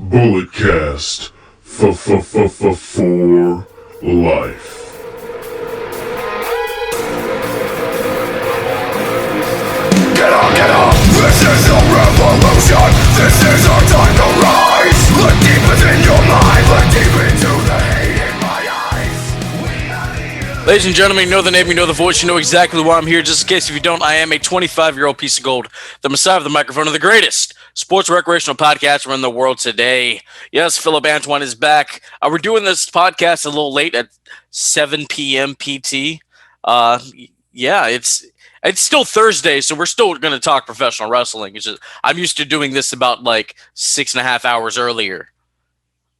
Bulletcast for life. Get up! This is a revolution! This is our time to rise! Look deep within your mind! Look deep into the hate in my eyes! Ladies and gentlemen, you know the name, you know the voice, you know exactly why I'm here. Just in case if you don't, I am a 25-year-old piece of gold, the messiah of the microphone, of the greatest sports recreational podcast around the world today. Yes, Philip Antoine is back. We're doing this podcast a little late at 7 p.m. PT. It's still Thursday, so we're still going to talk professional wrestling. It's just, I'm used to doing this about like 6.5 hours earlier.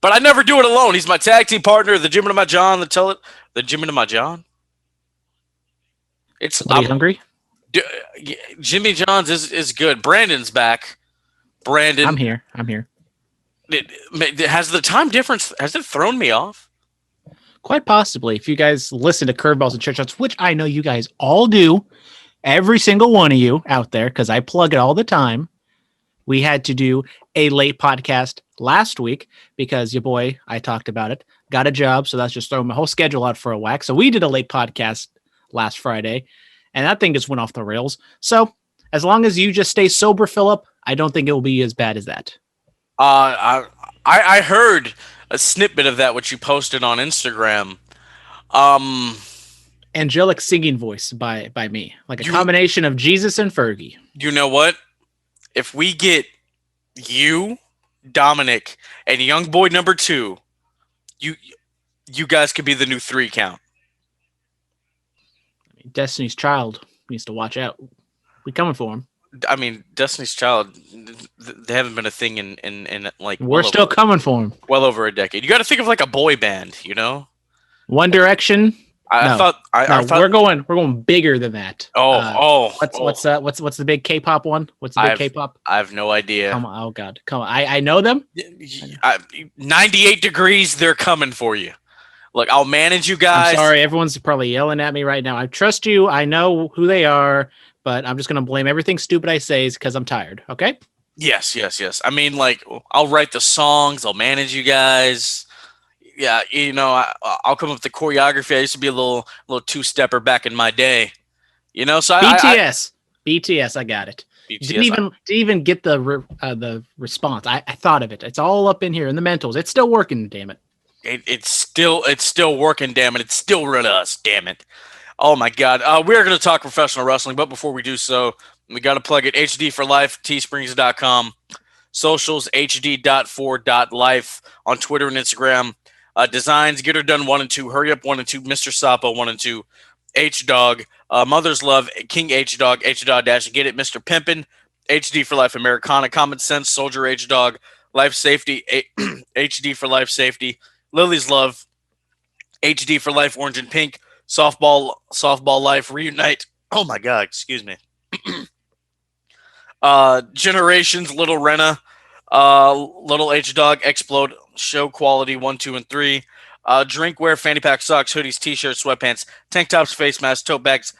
But I never do it alone. He's my tag team partner, the Jimmy to my John, the Jimmy to my John. Are you hungry? Jimmy John's is good. Brandon's back. Brandon. I'm here. Has the time difference, has it thrown me off? Quite possibly. If you guys listen to Curveballs and Church Shots, which I know you guys all do, every single one of you out there, because I plug it all the time, we had to do a late podcast last week because your boy, I talked about it, got a job. So that's just throwing my whole schedule out for a whack. So we did a late podcast last Friday, and that thing just went off the rails. So as long as you just stay sober, Philip, I don't think it will be as bad as that. I heard a snippet of that, which you posted on Instagram. Angelic singing voice by me, like a combination of Jesus and Fergie. You know what? If we get you, Dominic, and young boy number 2, you guys could be the new 3 count. Destiny's Child needs to watch out. We coming for him. I mean, Destiny's Child, they haven't been a thing in like... We're still coming for him. Well over a decade. You got to think of like a boy band, you know? One Direction. I thought we're going bigger than that. What's the big K-pop one? What's the big K-pop? I have no idea. Come on, oh God, come on. I know them. 98 Degrees, they're coming for you. Look, I'll manage you guys. I'm sorry, everyone's probably yelling at me right now. I trust you. I know who they are, but I'm just gonna blame everything stupid I say is because I'm tired. Okay? Yes. I mean, like, I'll write the songs. I'll manage you guys. Yeah, you know, I'll come up with the choreography. I used to be a little two-stepper back in my day. You know, so BTS, I got it. BTS, didn't even get the response. I thought of it. It's all up in here in the mentals. It's still working. Damn it. It's still working. Damn it. It's still rid of us. Damn it. Oh my God. We're going to talk professional wrestling, but before we do so, we got to plug it. HD for Life, teesprings.com, socials, hd.for.life on Twitter and Instagram. Designs, Get Her Done 1 and 2, Hurry Up 1 and 2, Mr. Sapo 1 and 2, H-Dog, Mother's Love, King H-Dog, H-Dog Dash, Get It, Mr. Pimpin', HD for Life Americana, Common Sense, Soldier H-Dog, Life Safety, HD for Life Safety, Lily's Love, HD for Life, Orange and Pink, Softball Life, Reunite, oh my God, excuse me, Generations, Little Rena, Little H-Dog, Explode, Show Quality 1, 2, and 3. Drinkware, fanny pack, socks, hoodies, t-shirts, sweatpants, tank tops, face masks, tote bags,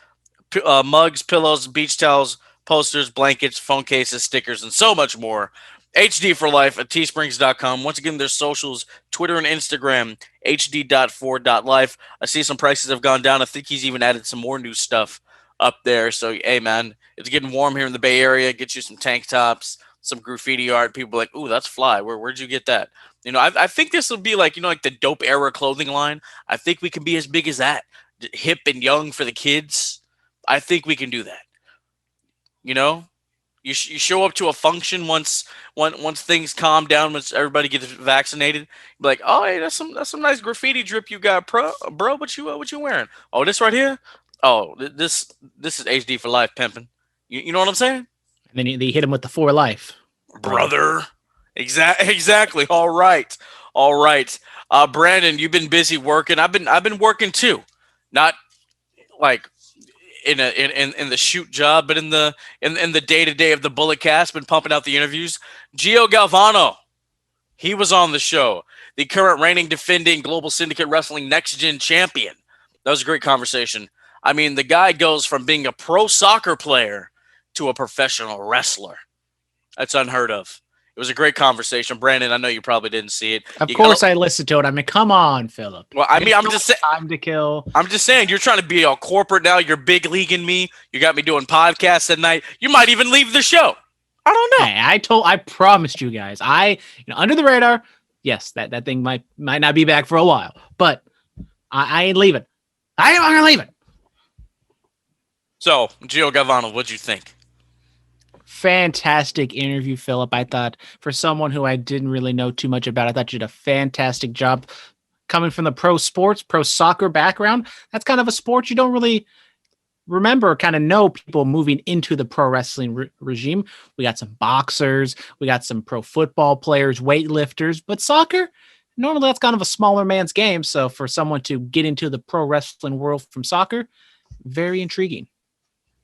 mugs, pillows, beach towels, posters, blankets, phone cases, stickers, and so much more. HD for Life at teesprings.com. Once again, their socials, Twitter and Instagram, hd.for.life. I see some prices have gone down. I think he's even added some more new stuff up there. So, hey, man, it's getting warm here in the Bay Area. Get you some tank tops, some graffiti art. People are like, ooh, that's fly. Where'd you get that? You know, I think this will be like, you know, like the dope era clothing line. I think we can be as big as that. Hip and young for the kids. I think we can do that. You know, you show up to a function once things calm down, once everybody gets vaccinated. Be like, oh, hey, that's some nice graffiti drip you got, bro. What you wearing? Oh, this right here. Oh, this is HD for Life pimping. You know what I'm saying? And then they hit him with the For Life, brother. Exactly. All right. Brandon, you've been busy working. I've been working too. Not like in the shoot job, but in the day-to-day of the Bulletcast, been pumping out the interviews. Gio Galvano, he was on the show. The current reigning defending Global Syndicate Wrestling Next Gen champion. That was a great conversation. I mean, the guy goes from being a pro soccer player to a professional wrestler. That's unheard of. It was a great conversation. Brandon, I know you probably didn't see it. Of course, I listened to it. I mean, come on, Philip. Well, I mean, I'm just saying. Time to kill. I'm just saying, you're trying to be all corporate now. You're big leaguing me. You got me doing podcasts at night. You might even leave the show. I don't know. Hey, I promised you guys. Under the radar. Yes, that thing might not be back for a while, but I ain't leaving. I ain't gonna leave it. So, Gio Galvano, what'd you think? Fantastic interview, Philip. I thought for someone who I didn't really know too much about, I thought you did a fantastic job coming from the pro soccer background. That's kind of a sport you don't really remember, kind of know people moving into the pro wrestling regime. We got some boxers, we got some pro football players, weightlifters, but soccer, normally that's kind of a smaller man's game. So for someone to get into the pro wrestling world from soccer, very intriguing.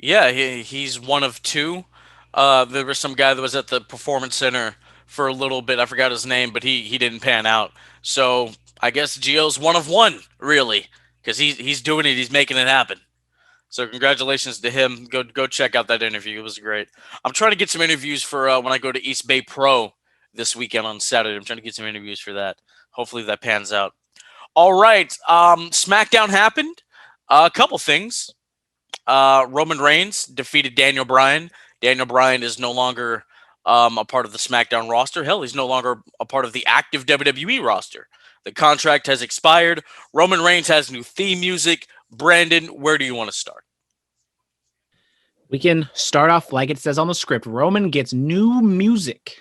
Yeah, he's one of two. There was some guy that was at the Performance Center for a little bit. I forgot his name, but he didn't pan out. So I guess Gio's one of one, really, because he's doing it. He's making it happen. So congratulations to him. Go check out that interview. It was great. I'm trying to get some interviews for when I go to East Bay Pro this weekend on Saturday. I'm trying to get some interviews for that. Hopefully that pans out. All right. SmackDown happened. A couple things. Roman Reigns defeated Daniel Bryan. Daniel Bryan is no longer a part of the SmackDown roster. Hell, he's no longer a part of the active WWE roster. The contract has expired. Roman Reigns has new theme music. Brandon, where do you want to start? We can start off like it says on the script. Roman gets new music.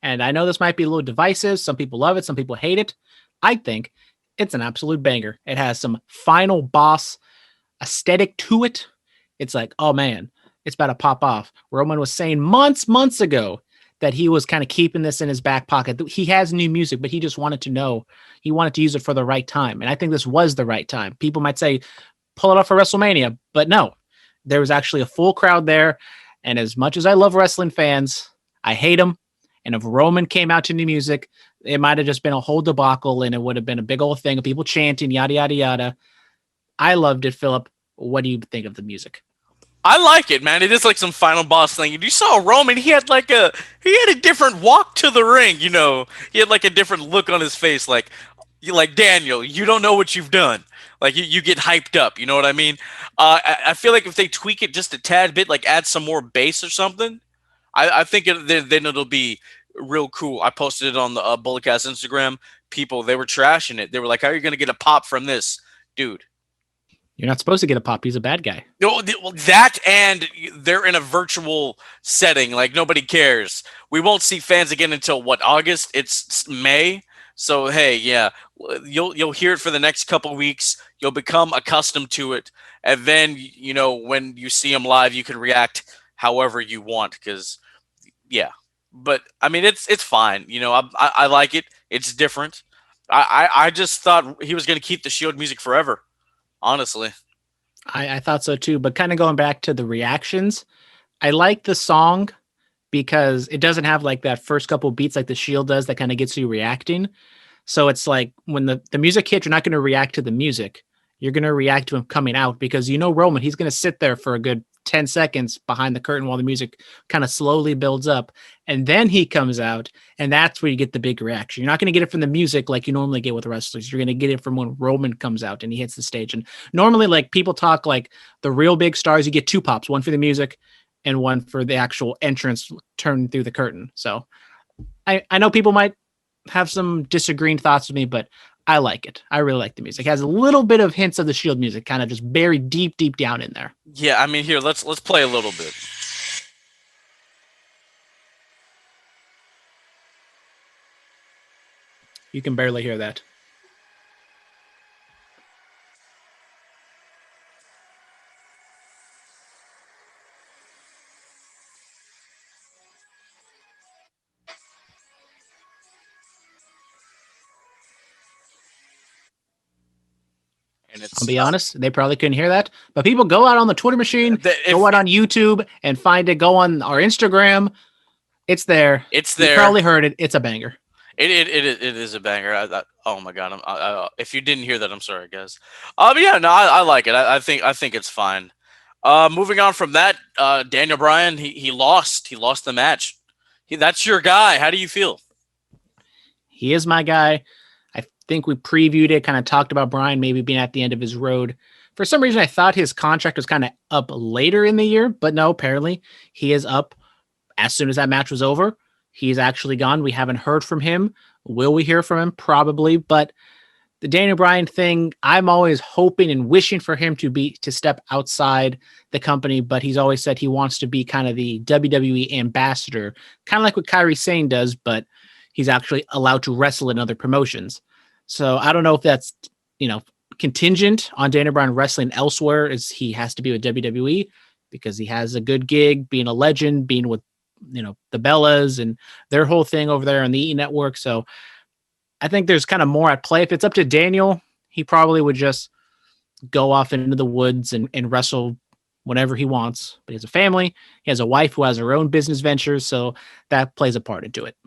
And I know this might be a little divisive. Some people love it. Some people hate it. I think it's an absolute banger. It has some final boss aesthetic to it. It's like, oh man, it's about to pop off. Roman was saying months ago that he was kind of keeping this in his back pocket. He has new music, but he just wanted to know. He wanted to use it for the right time. And I think this was the right time. People might say, pull it off for WrestleMania, but no. There was actually a full crowd there. And as much as I love wrestling fans, I hate them. And if Roman came out to new music, it might have just been a whole debacle and it would have been a big old thing of people chanting, yada, yada, yada. I loved it, Philip. What do you think of the music? I like it, man. It is like some final boss thing. And you saw Roman, he had a different walk to the ring, you know. He had like a different look on his face, like Daniel, you don't know what you've done. Like you get hyped up, you know what I mean? I feel like if they tweak it just a tad bit, like add some more bass or something, I think then it'll be real cool. I posted it on the Bulletcast Instagram. People, they were trashing it. They were like, how are you going to get a pop from this? Dude. You're not supposed to get a pop. He's a bad guy. No, that and they're in a virtual setting. Like, nobody cares. We won't see fans again until, August? It's May. So, hey, yeah, you'll hear it for the next couple weeks. You'll become accustomed to it. And then, you know, when you see him live, you can react however you want. Because, yeah. But, I mean, it's fine. You know, I like it. It's different. I just thought he was going to keep the Shield music forever. Honestly, I thought so too, but kind of going back to the reactions, I like the song because it doesn't have like that first couple beats like the Shield does that kind of gets you reacting. So it's like when the music hits, you're not going to react to the music. You're going to react to him coming out because you know Roman, he's going to sit there for a good 10 seconds behind the curtain while the music kind of slowly builds up. And then he comes out and that's where you get the big reaction. You're not going to get it from the music like you normally get with wrestlers. You're going to get it from when Roman comes out and he hits the stage. And normally like people talk like the real big stars, you get two pops, one for the music and one for the actual entrance turning through the curtain. So I know people might have some disagreeing thoughts with me, but I like it. I really like the music. It has a little bit of hints of the Shield music, kind of just buried deep down in there. Yeah, I mean, here, let's play a little bit. You can barely hear that. I'll be honest, they probably couldn't hear that. But people go out on the Twitter machine, go out on YouTube and find it. Go on our Instagram. It's there. It's there. You probably heard it. It's a banger. It is a banger. Oh my god! If you didn't hear that, I'm sorry, guys. But yeah, no, I like it. I think it's fine. Moving on from that, Daniel Bryan, he lost. He lost the match. That's your guy. How do you feel? He is my guy. I think we previewed it, kind of talked about Bryan maybe being at the end of his road. For some reason, I thought his contract was kind of up later in the year, but no, apparently he is up as soon as that match was over. He's actually gone. We haven't heard from him. Will we hear from him? Probably, but the Daniel Bryan thing, I'm always hoping and wishing for him to step outside the company, but he's always said he wants to be kind of the WWE ambassador, kind of like what Kairi Sane does, but he's actually allowed to wrestle in other promotions. So I don't know if that's, contingent on Daniel Bryan wrestling elsewhere, as he has to be with WWE because he has a good gig, being a legend, being with, the Bellas and their whole thing over there on the E Network. So I think there's kind of more at play. If it's up to Daniel, he probably would just go off into the woods and wrestle whenever he wants. But he has a family. He has a wife who has her own business ventures. So that plays a part into it.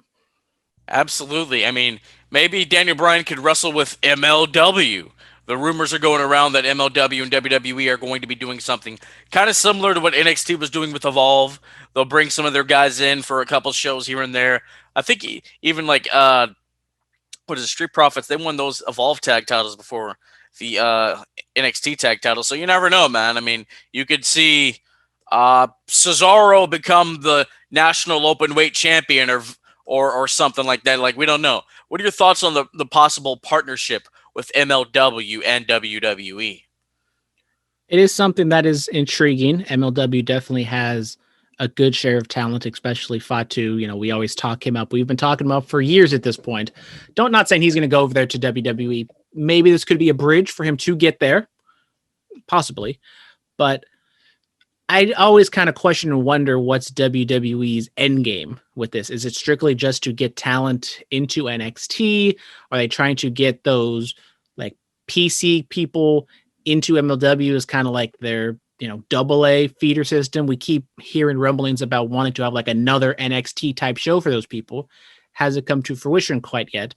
Absolutely. I mean, maybe Daniel Bryan could wrestle with MLW. The rumors are going around that MLW and WWE are going to be doing something kind of similar to what NXT was doing with Evolve. They'll bring some of their guys in for a couple shows here and there. I think even like what is it, Street Profits? They won those Evolve tag titles before the NXT tag titles. So you never know, man. I mean, you could see Cesaro become the national open weight champion or something like that. Like, we don't know. What are your thoughts on the possible partnership with MLW and WWE? It is something that is intriguing. MLW definitely has a good share of talent, especially Fatu. We always talk him up. We've been talking about for years at this point. Not saying he's going to go over there to WWE. Maybe this could be a bridge for him to get there, possibly. But I always kind of question and wonder what's WWE's end game with this. Is it strictly just to get talent into NXT? Are they trying to get those like PC people into MLW as kind of like their, double A feeder system? We keep hearing rumblings about wanting to have like another NXT type show for those people. Hasn't come to fruition quite yet.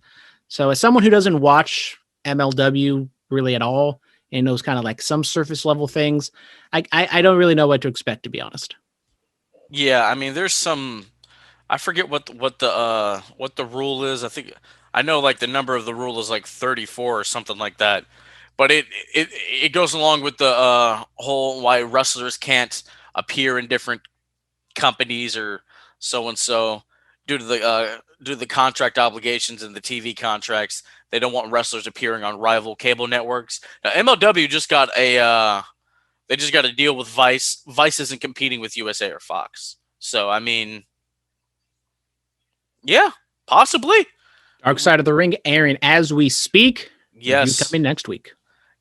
So as someone who doesn't watch MLW really at all, and those kind of like some surface level things, I don't really know what to expect, to be honest. Yeah, I mean, there's some. I forget what the rule is. I know like the number of the rule is like 34 or something like that. But it goes along with the whole why wrestlers can't appear in different companies or so and so due to the contract obligations and the TV contracts. They don't want wrestlers appearing on rival cable networks. Now, MLW just got they just got a deal with Vice. Vice isn't competing with USA or Fox. So, I mean, yeah, possibly. Dark Side of the Ring airing as we speak. Yes. Review coming next week.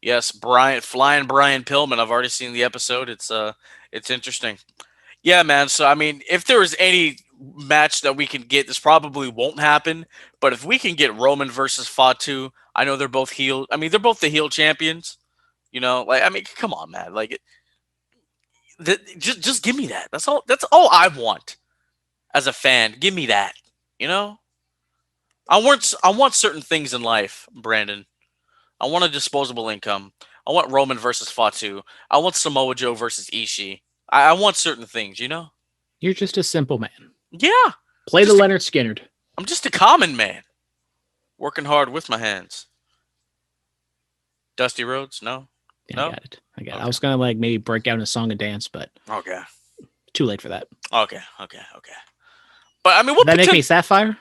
Yes, Flying Brian Pillman. I've already seen the episode. It's interesting. Yeah, man. So, I mean, if there is any match that we can get, this probably won't happen. But if we can get Roman versus Fatu, I know they're both heel. I mean, they're both the heel champions. Come on, man. Just give me that. That's all I want as a fan. Give me that. I want certain things in life, Brandon. I want a disposable income. I want Roman versus Fatu. I want Samoa Joe versus Ishii. I want certain things, You're just a simple man. Yeah. Play the Leonard Skinner. I'm just a common man. Working hard with my hands. Dusty Rhodes? No? Yeah, no? I got it. Okay. I was going to maybe break out in a song and dance, but okay. Too late for that. Okay. But, I mean, what that make me Sapphire?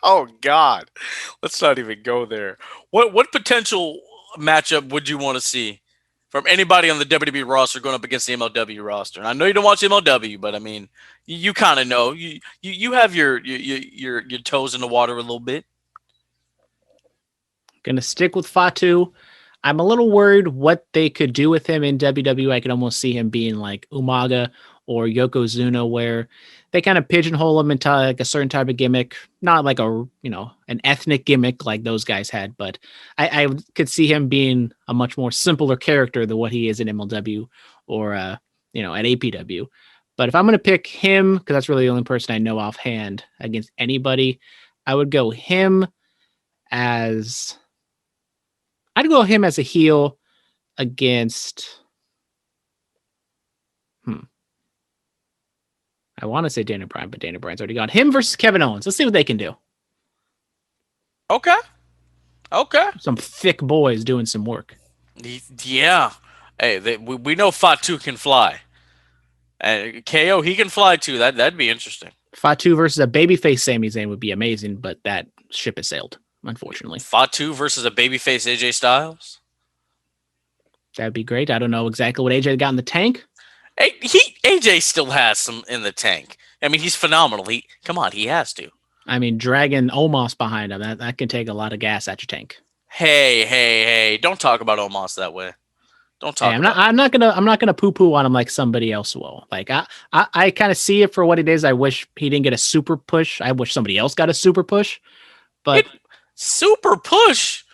Oh God, let's not even go there. What potential matchup would you want to see from anybody on the WWE roster going up against the MLW roster? And I know you don't watch MLW, but I mean, you kind of know. You have your toes in the water a little bit. Gonna stick with Fatu. I'm a little worried what they could do with him in WWE. I could almost see him being like Umaga or Yokozuna, where they kind of pigeonhole him into like a certain type of gimmick, not like an ethnic gimmick like those guys had, but I could see him being a much more simpler character than what he is in MLW or at APW. But if I'm going to pick him, because that's really the only person I know offhand against anybody, I'd go him as a heel against I want to say Daniel Bryan, but Daniel Bryan's already gone. Him versus Kevin Owens. Let's see what they can do. Okay. Some thick boys doing some work. Yeah. Hey, we know Fatu can fly. And KO, he can fly too. That'd be interesting. Fatu versus a babyface Sami Zayn would be amazing, but that ship has sailed, unfortunately. Fatu versus a babyface AJ Styles? That'd be great. I don't know exactly what AJ got in the tank. AJ still has some in the tank. I mean, he's phenomenal. He has to. I mean, dragging Omos behind him, that can take a lot of gas at your tank. Hey! Don't talk about Omos that way. Don't talk. Hey, I'm not gonna poo-poo on him like somebody else will. Like I kind of see it for what it is. I wish he didn't get a super push. I wish somebody else got a super push. But super push.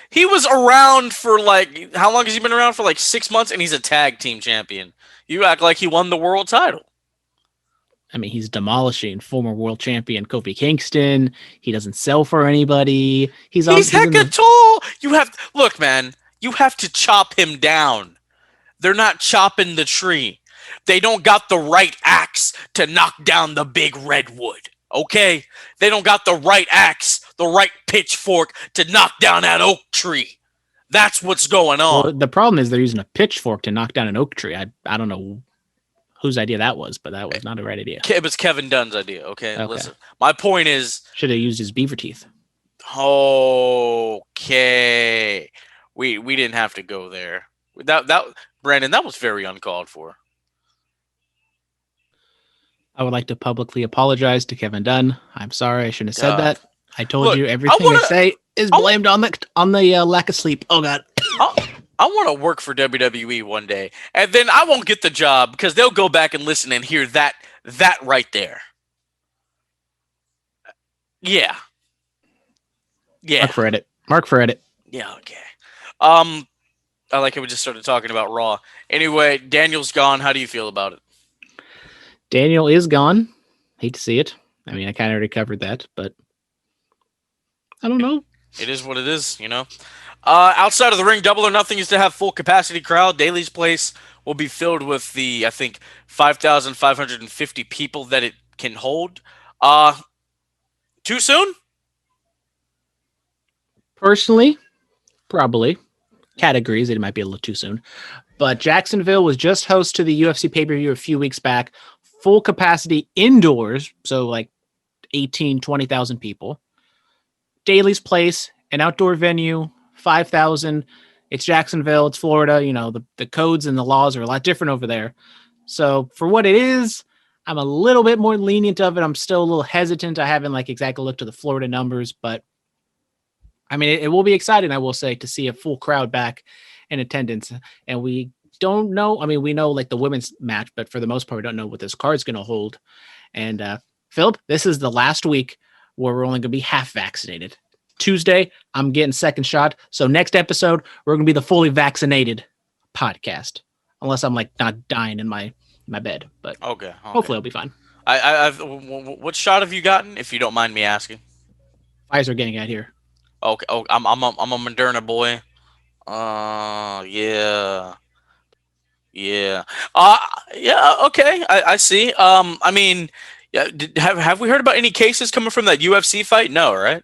He was around for like, how long has he been around for? Like 6 months, and he's a tag team champion. You act like he won the world title. I mean, he's demolishing former world champion Kofi Kingston. He doesn't sell for anybody. He's hecka tall. Look, man. You have to chop him down. They're not chopping the tree. They don't got the right axe to knock down the big redwood. Okay? They don't got the right axe, the right pitchfork to knock down that oak tree. That's what's going on. Well, the problem is they're using a pitchfork to knock down an oak tree. I don't know whose idea that was, but that was not the right idea. It was Kevin Dunn's idea, okay? Listen, my point is... Should have used his beaver teeth. Okay. We didn't have to go there. Brandon, that was very uncalled for. I would like to publicly apologize to Kevin Dunn. I'm sorry, I shouldn't have said that. I told you everything I say is blamed on the lack of sleep. Oh God. I want to work for WWE one day, and then I won't get the job because they'll go back and listen and hear that right there. Yeah. Mark for edit. Yeah. Okay. I like how we just started talking about Raw. Anyway, Daniel's gone. How do you feel about it? Daniel is gone. Hate to see it. I mean, I kind of already covered that, but I don't know. It is what it is, you know. Outside of the ring, Double or Nothing is to have full capacity crowd. Daily's Place will be filled with the, I think, 5,550 people that it can hold. Too soon? Personally, probably. Cat agrees it might be a little too soon. But Jacksonville was just host to the UFC pay-per-view a few weeks back. Full capacity indoors, so like 18, 20,000 people. Daily's Place, an outdoor venue, 5,000. It's Jacksonville, it's Florida. You know, the codes and the laws are a lot different over there. So for what it is, I'm a little bit more lenient of it. I'm still a little hesitant. I haven't like exactly looked at the Florida numbers, but I mean, it will be exciting, I will say, to see a full crowd back in attendance. And we don't know. I mean, we know like the women's match, but for the most part, we don't know what this card's going to hold. And Philip, this is the last week where we're only going to be half vaccinated. Tuesday, I'm getting second shot. So next episode, we're going to be the fully vaccinated podcast, unless I'm like not dying in my bed. But okay. Hopefully I'll be fine. What shot have you gotten, if you don't mind me asking? Pfizer getting out here. Okay. Oh, I'm a Moderna boy. Yeah. Yeah. Yeah. Okay. I see. I mean, yeah. Have we heard about any cases coming from that UFC fight? No, right?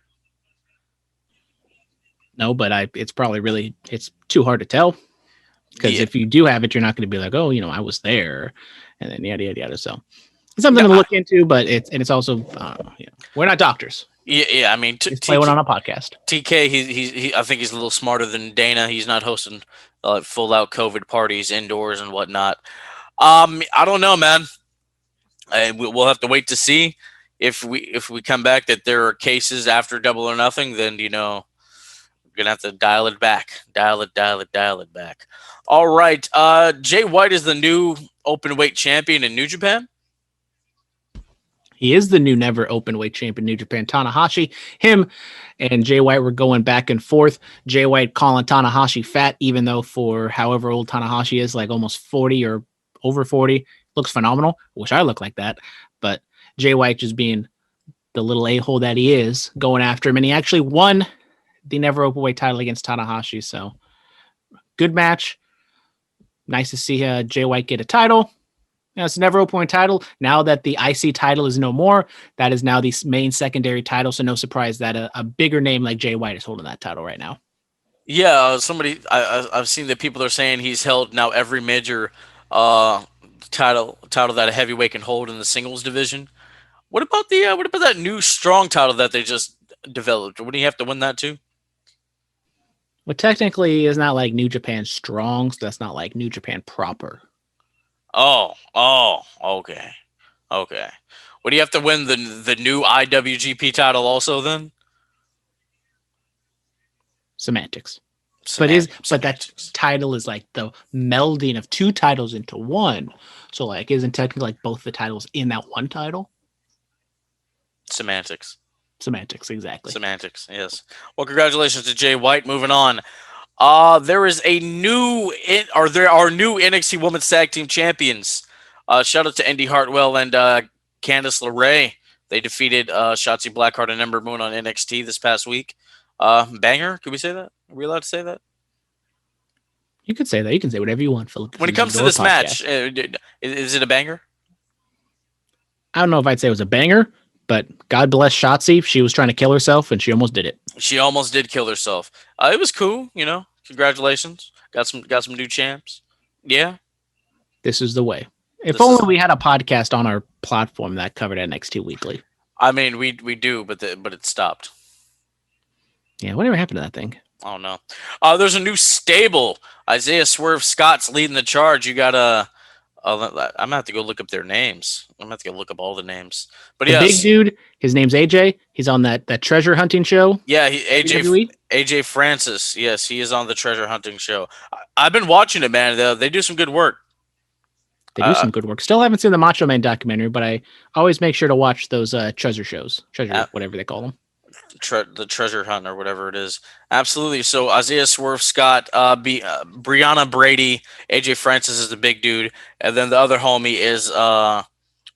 No, but it's probably it's too hard to tell, because if you do have it, you're not going to be like, oh, you know, I was there, and then yada yada yada. So it's something to look into, but it's also we're not doctors. Yeah. I mean, play one on a podcast. TK, he I think he's a little smarter than Dana. He's not hosting full out COVID parties indoors and whatnot. I don't know, man. We'll have to wait to see if we come back that there are cases after Double or Nothing. Then we're gonna have to dial it back. Dial it back. All right. Jay White is the new open weight champion in New Japan. He is the new never open weight champion in New Japan. Tanahashi, him and Jay White were going back and forth. Jay White calling Tanahashi fat, even though for however old Tanahashi is, like almost 40 or over 40, looks phenomenal. Wish I looked like that. But Jay White just being the little a-hole that he is, going after him. And he actually won the never open weight title against Tanahashi. So good match. Nice to see Jay White get a title. It's a never open title. Now that the IC title is no more, that is now the main secondary title. So no surprise that a bigger name like Jay White is holding that title right now. Yeah, I've seen that people are saying he's held now every major uh, title that a heavyweight can hold in the singles division. What about that new strong title that they just developed? Wouldn't he have to win that too? Well, technically, is not like New Japan Strong, so that's not like New Japan proper. Okay, okay. Would he have to win the new IWGP title also then? Semantics. But that Semantics. title is like the melding of two titles into one. So like, isn't technically like both the titles in that one title? Semantics. Semantics, exactly. Semantics. Yes. Well, congratulations to Jay White. Moving on. There is a there are new NXT Women's Tag Team Champions. Shout out to Indy Hartwell and Candice LeRae. They defeated Shotzi Blackheart and Ember Moon on NXT this past week. Banger? Could we say that? Are we allowed to say that? You could say that. You can say whatever you want, Philip. When it comes to this match, is it a banger? I don't know if I'd say it was a banger, but God bless Shotzi. She was trying to kill herself, and she almost did it. She almost did kill herself. It was cool, you know. Congratulations. Got some new champs. Yeah. This is the way. If only we had a podcast on our platform that covered NXT Weekly. I mean, we do, but it stopped. Yeah, whatever happened to that thing? I don't know. There's a new stable. Isaiah Swerve Scott's leading the charge. You got I'm gonna have to go look up their names. I'm gonna have to go look up all the names. But yeah, big dude. His name's AJ. He's on that treasure hunting show. Yeah, AJ Francis. Yes, he is on the treasure hunting show. I've been watching it, man. They do some good work. They do some good work. Still haven't seen the Macho Man documentary, but I always make sure to watch those treasure shows. Whatever they call them. The treasure hunt or whatever it is. Absolutely. So Isaiah Swerve Scott, Brianna Brady, AJ Francis is the big dude, and then the other homie is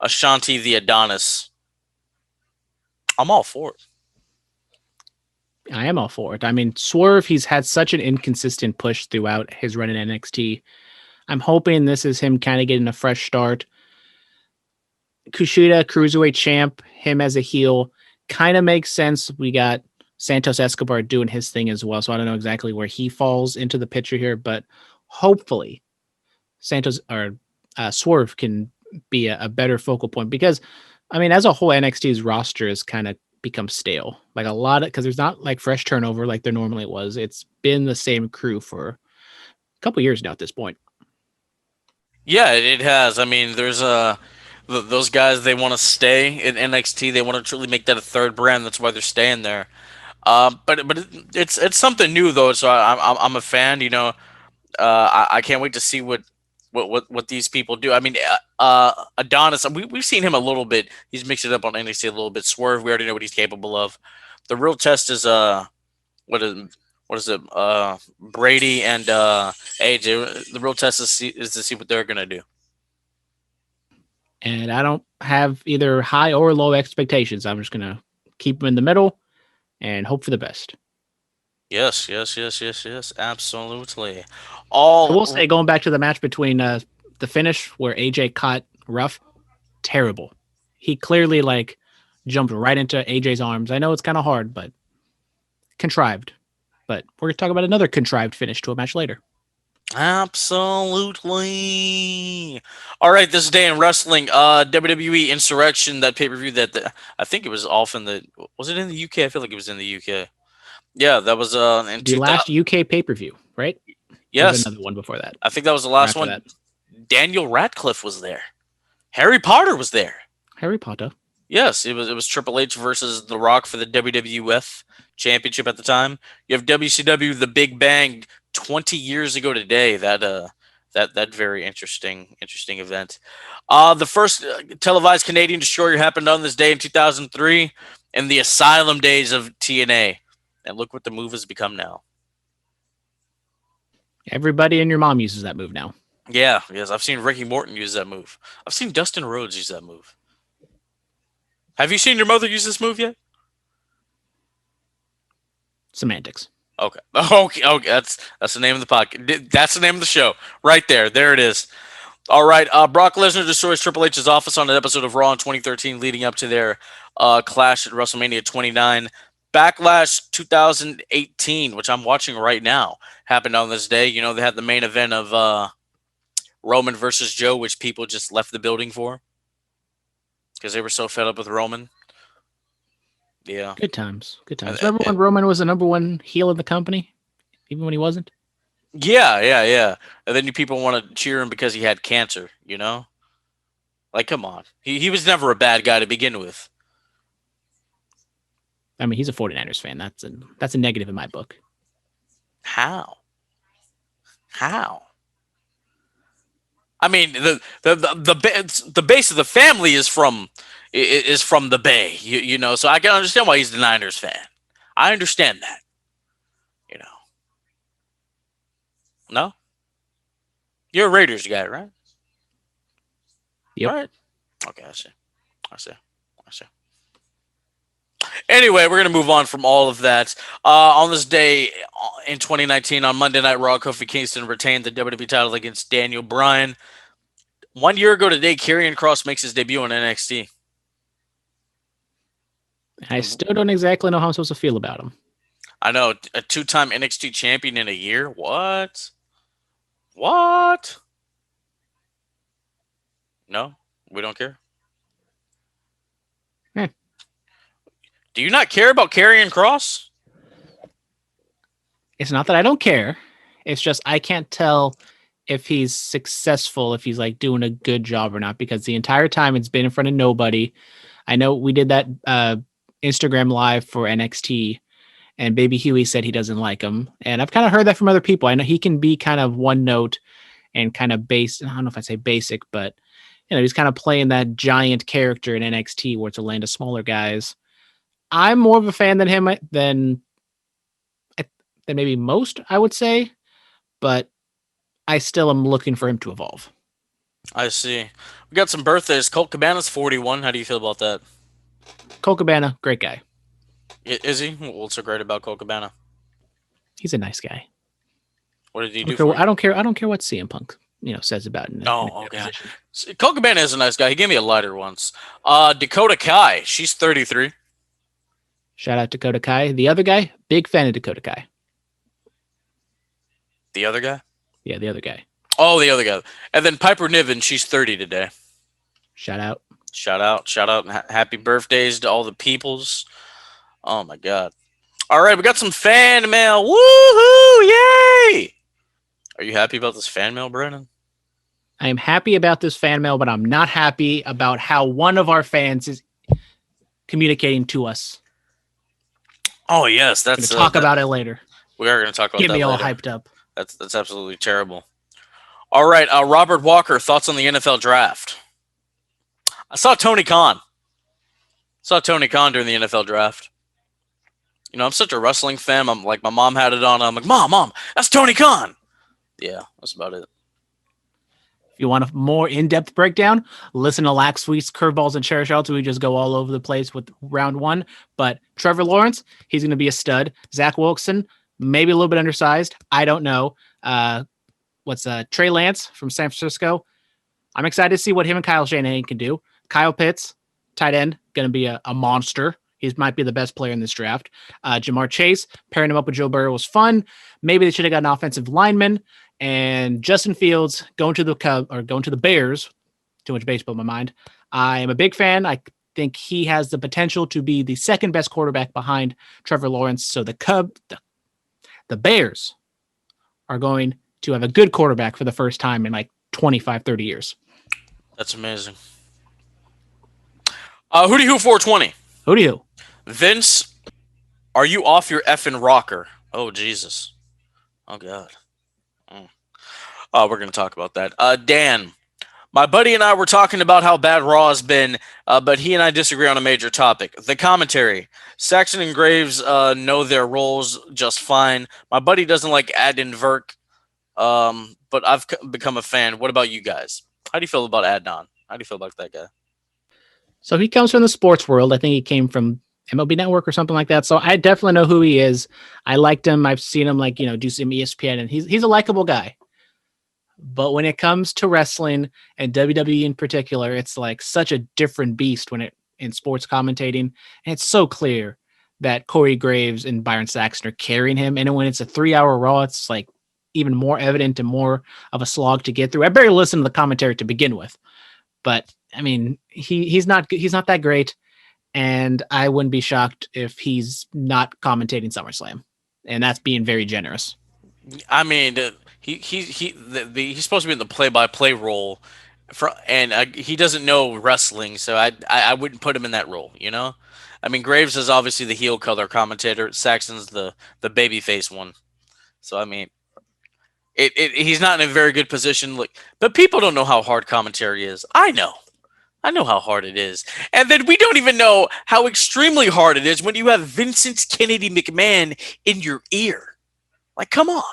Ashanti the Adonis. I'm all for it. I am all for it. I mean, Swerve, he's had such an inconsistent push throughout his run in NXT. I'm hoping this is him kind of getting a fresh start. Kushida, cruiserweight champ, him as a heel, kind of makes sense. We got Santos Escobar doing his thing as well, so I don't know exactly where he falls into the picture here, but hopefully Swerve can be a better focal point because, I mean, as a whole, NXT's roster has kind of become stale. Like a lot of, because there's not like fresh turnover like there normally was. It's been the same crew for a couple years now at this point. Yeah, it has. I mean, there's those guys, they want to stay in NXT. They want to truly make that a third brand. That's why they're staying there. But it's something new though. So I'm a fan. You know, I can't wait to see what these people do. I mean, Adonis, we've seen him a little bit. He's mixed it up on NXT a little bit. Swerve, we already know what he's capable of. The real test is what is it? Brady and AJ. The real test is to see what they're gonna do. And I don't have either high or low expectations. I'm just gonna keep them in the middle and hope for the best. Yes, absolutely. I will say, going back to the match between the finish where AJ caught Ruff, terrible. He clearly like jumped right into AJ's arms. I know it's kind of hard, but contrived. But we're going to talk about another contrived finish to a match later. Absolutely. All right, this day in wrestling, WWE Insurrection, that pay-per-view that I think it was off was it in the UK? I feel like it was in the UK. Yeah, that was the last UK pay-per-view, right? Yes. Another one before that. I think that was the last one. That. Daniel Radcliffe was there. Harry Potter was there. Harry Potter. Yes, it was Triple H versus The Rock for the WWF Championship at the time. You have WCW The Big Bang 20 years ago today. That very interesting event. The first televised Canadian Destroyer happened on this day in 2003 in the Asylum days of TNA. And look what the move has become now. Everybody and your mom uses that move now. Yeah, yes. I've seen Ricky Morton use that move. I've seen Dustin Rhodes use that move. Have you seen your mother use this move yet? Semantics. Okay. That's the name of the podcast. That's the name of the show. Right there. There it is. All right. Brock Lesnar destroys Triple H's office on an episode of Raw in 2013, leading up to their clash at WrestleMania 29. Backlash 2018, which I'm watching right now, happened on this day. You know, they had the main event of Roman versus Joe, which people just left the building for because they were so fed up with Roman. Yeah. Good times. Good times. Remember when Roman was the number one heel in the company, even when he wasn't? Yeah. And then you people want to cheer him because he had cancer, you know? Like, come on. He was never a bad guy to begin with. I mean, he's a 49ers fan. That's a negative in my book. How? I mean, the base of the family is from the Bay, you know, so I can understand why he's the Niners fan. I understand that, you know. No? You're a Raiders guy, right? Yep. Right. Okay, I see. Anyway, we're going to move on from all of that. On this day in 2019, on Monday Night Raw, Kofi Kingston retained the WWE title against Daniel Bryan. 1 year ago today, Karrion Kross makes his debut on NXT. I still don't exactly know how I'm supposed to feel about him. I know, a two-time NXT champion in a year? What? No, we don't care. Do you not care about Karrion Kross? It's not that I don't care. It's just I can't tell if he's successful, if he's like doing a good job or not, because the entire time it's been in front of nobody. I know we did that Instagram live for NXT, and Baby Huey said he doesn't like him. And I've kind of heard that from other people. I know he can be kind of one note and kind of base. I don't know if I'd say basic, but you know, he's kind of playing that giant character in NXT where it's a land of smaller guys. I'm more of a fan than him than maybe most, I would say, but I still am looking for him to evolve. I see. We got some birthdays. Colt Cabana's 41. How do you feel about that? Colt Cabana, great guy. Is he? What's so great about Colt Cabana? He's a nice guy. What did he do for you? I don't care what CM Punk says about him. Okay. Colt Cabana is a nice guy. He gave me a lighter once. Dakota Kai. She's 33. Shout out Dakota Kai. The other guy, big fan of Dakota Kai. The other guy? Yeah, the other guy. Oh, the other guy. And then Piper Niven, she's 30 today. Shout out. Happy birthdays to all the peoples. Oh, my God. All right, we got some fan mail. Woohoo! Yay! Are you happy about this fan mail, Brennan? I am happy about this fan mail, but I'm not happy about how one of our fans is communicating to us. Oh, yes. That's talk about it later. We are going to talk about that later. Get me all later. hyped up. That's absolutely terrible. All right, Robert Walker, thoughts on the NFL draft? I saw Tony Khan. During the NFL draft. You know, I'm such a wrestling fan. I'm like, my mom had it on. I'm like, Mom, that's Tony Khan. Yeah, that's about it. If you want a more in-depth breakdown, listen to Lax Week's Curveballs and Chair Shots. We just go all over the place with round one. But Trevor Lawrence, he's going to be a stud. Zach Wilson, maybe a little bit undersized. I don't know. Trey Lance from San Francisco? I'm excited to see what him and Kyle Shanahan can do. Kyle Pitts, tight end, going to be a monster. He might be the best player in this draft. Jamar Chase, pairing him up with Joe Burrow was fun. Maybe they should have got an offensive lineman. And Justin Fields going to the Bears. Too much baseball in my mind. I am a big fan. I think he has the potential to be the second best quarterback behind Trevor Lawrence. So the Bears are going to have a good quarterback for the first time in like 25, 30 years. That's amazing. Hootie Who 420. Hootie Who. Vince, are you off your effing rocker? Oh, Jesus. Oh, God. We're going to talk about that. Dan, my buddy and I were talking about how bad Raw has been, but he and I disagree on a major topic. The commentary. Saxon and Graves know their roles just fine. My buddy doesn't like Adnan Virk, but I've become a fan. What about you guys? How do you feel about Adnan? How do you feel about that guy? So he comes from the sports world. I think he came from MLB Network or something like that. So I definitely know who he is. I liked him. I've seen him do some ESPN, and he's a likable guy. But when it comes to wrestling and WWE in particular, it's like such a different beast in sports commentating. And it's so clear that Corey Graves and Byron Saxton are carrying him. And when it's a 3-hour Raw, it's like even more evident and more of a slog to get through. I barely listened to the commentary to begin with, but I mean, he's not that great. And I wouldn't be shocked if he's not commentating SummerSlam. And that's being very generous. I mean, he's supposed to be in the play-by-play role, and he doesn't know wrestling, so I wouldn't put him in that role. You know, I mean, Graves is obviously the heel color commentator. Saxon's the babyface one. So I mean, he's not in a very good position. Look, but people don't know how hard commentary is. I know how hard it is, and then we don't even know how extremely hard it is when you have Vincent Kennedy McMahon in your ear. Like, come on.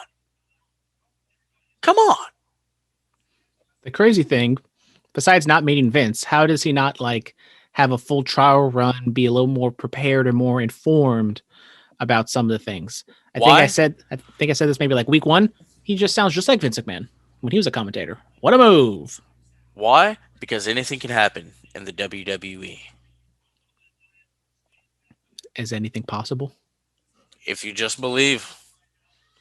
The crazy thing, besides not meeting Vince, how does he not like have a full trial run, be a little more prepared or more informed about some of the things? I think I said this maybe like week 1. He just sounds just like Vince McMahon when he was a commentator. What a move. Why? Because anything can happen in the WWE. Is anything possible? If you just believe.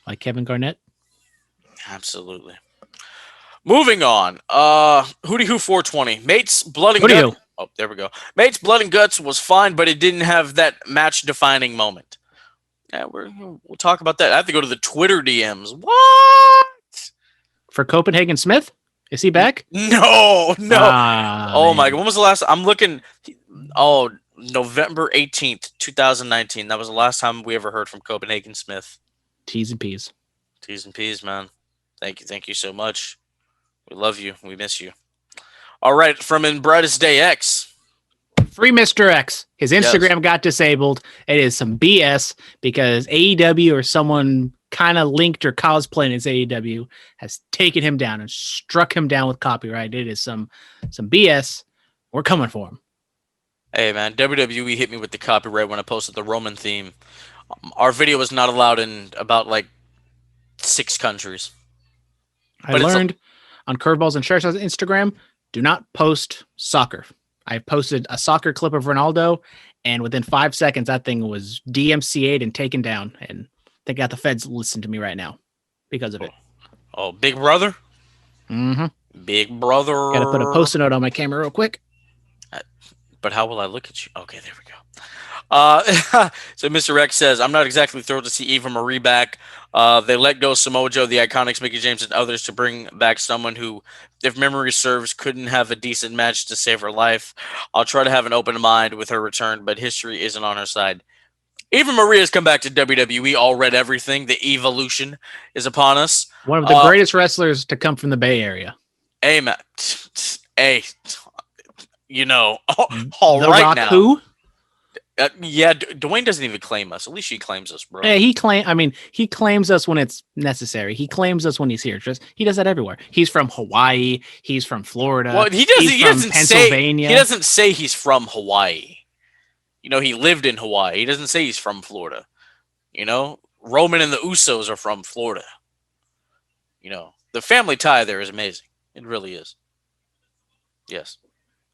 Like Kevin Garnett? Absolutely. Moving on. Hootie Who 420. Mate's Blood and Guts. Oh, there we go. Mate's Blood and Guts was fine, but it didn't have that match-defining moment. Yeah, we'll talk about that. I have to go to the Twitter DMs. What? For Copenhagen Smith? Is he back? No. Oh man. my God. When was the last? I'm looking. Oh, November 18th, 2019. That was the last time we ever heard from Copenhagen Smith. T's and P's. T's and P's, man. Thank you so much. We love you. We miss you. All right, from In Brightest Day X. Free Mr. X. His Instagram got disabled. It is some BS because AEW or someone kind of linked or cosplaying as AEW has taken him down and struck him down with copyright. It is some BS. We're coming for him. Hey, man, WWE hit me with the copyright when I posted the Roman theme. Our video was not allowed in about like 6 countries. I learned on Curveballs and Shirts on Instagram, do not post soccer. I posted a soccer clip of Ronaldo, and within 5 seconds, that thing was DMCA'd and taken down. And they got the feds listen to me right now because of it. Oh, Big Brother? Mm-hmm. Big Brother. Got to put a Post-it note on my camera real quick. But how will I look at you? Okay, there we go. So Mr. X says, I'm not exactly thrilled to see Eva Murray back. They let go Samoa Joe, the Iconics, Mickie James, and others to bring back someone who, if memory serves, couldn't have a decent match to save her life. I'll try to have an open mind with her return, but history isn't on her side. Eva Marie has come back to WWE. All read everything. The evolution is upon us. One of the greatest wrestlers to come from the Bay Area. Hey, Matt. Hey, you know, all the right Rock now. Who? Yeah, Dwayne doesn't even claim us. At least she claims us, bro. Yeah, he claims us when it's necessary. He claims us when he's here. He does that everywhere. He's from Hawaii. He's from Florida. Well, he doesn't Pennsylvania. He doesn't say he's from Hawaii. You know, he lived in Hawaii. He doesn't say he's from Florida. You know, Roman and the Usos are from Florida. You know, the family tie there is amazing. It really is. Yes.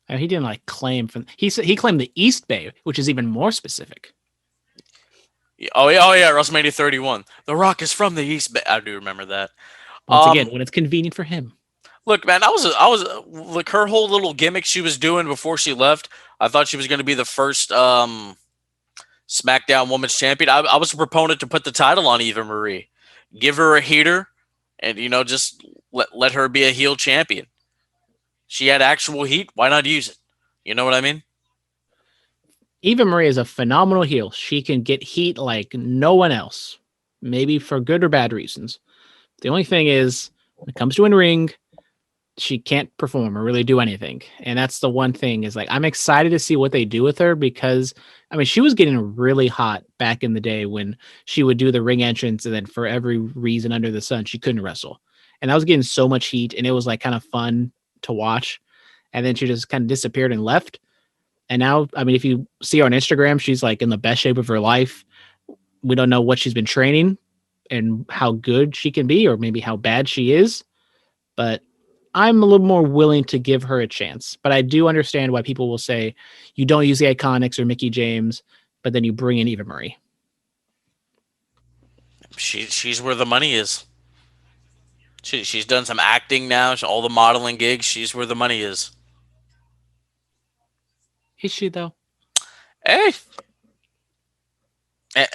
And he didn't claim from. He claimed the East Bay, which is even more specific. Oh yeah, WrestleMania 31. The Rock is from the East Bay. I do remember that. Once again, when it's convenient for him. Look, man, I was like her whole little gimmick she was doing before she left. I thought she was going to be the first SmackDown Women's Champion. I was a proponent to put the title on Eva Marie, give her a heater, and just let her be a heel champion. She had actual heat. Why not use it? You know what I mean? Eva Marie is a phenomenal heel. She can get heat like no one else, maybe for good or bad reasons. The only thing is, when it comes to in ring, she can't perform or really do anything. And that's the one thing is I'm excited to see what they do with her because, she was getting really hot back in the day when she would do the ring entrance and then for every reason under the sun, she couldn't wrestle. And I was getting so much heat and it was kind of fun to watch. And then she just kind of disappeared and left. And now, if you see her on Instagram, she's in the best shape of her life. We don't know what she's been training and how good she can be, or maybe how bad she is. but I'm a little more willing to give her a chance. But I do understand why people will say you don't use the Iconics or Mickey James, but then you bring in Eva Murray. She's where the money is. She's done some acting now. All the modeling gigs. She's where the money is. Is she though? Hey,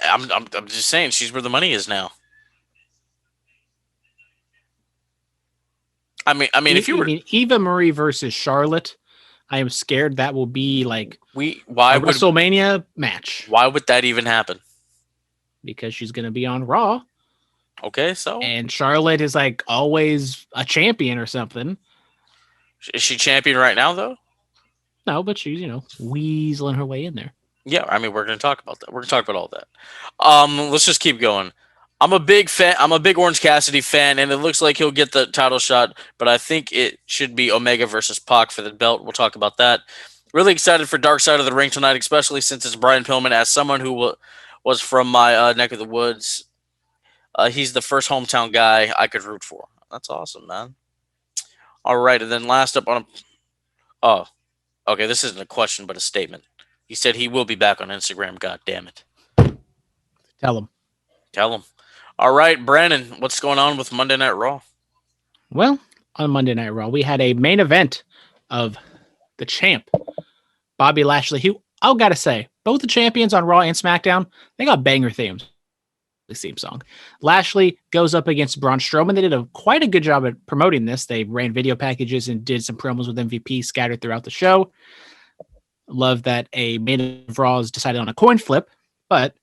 I'm just saying she's where the money is now. I mean, if you were Eva Murray versus Charlotte, I am scared that will be like WrestleMania match. Why would that even happen? Because she's going to be on Raw. Okay, so and Charlotte is like always a champion or something. Is she champion right now though? No, but she's weaseling her way in there. Yeah, I mean we're going to talk about that. We're going to talk about all that. Let's just keep going. I'm a big fan. I'm a big Orange Cassidy fan, and it looks like he'll get the title shot. But I think it should be Omega versus Pac for the belt. We'll talk about that. Really excited for Dark Side of the Ring tonight, especially since it's Brian Pillman. As someone who was from my neck of the woods, he's the first hometown guy I could root for. That's awesome, man. All right, and then last up on okay, this isn't a question but a statement. He said he will be back on Instagram. God damn it. Tell him. All right, Brandon, what's going on with Monday Night Raw? Well, on Monday Night Raw, we had a main event of the champ, Bobby Lashley, who, I gotta say, both the champions on Raw and SmackDown, they got banger themes. The theme song. Lashley goes up against Braun Strowman. They did quite a good job at promoting this. They ran video packages and did some promos with MVP scattered throughout the show. Love that a main event of Raw is decided on a coin flip, but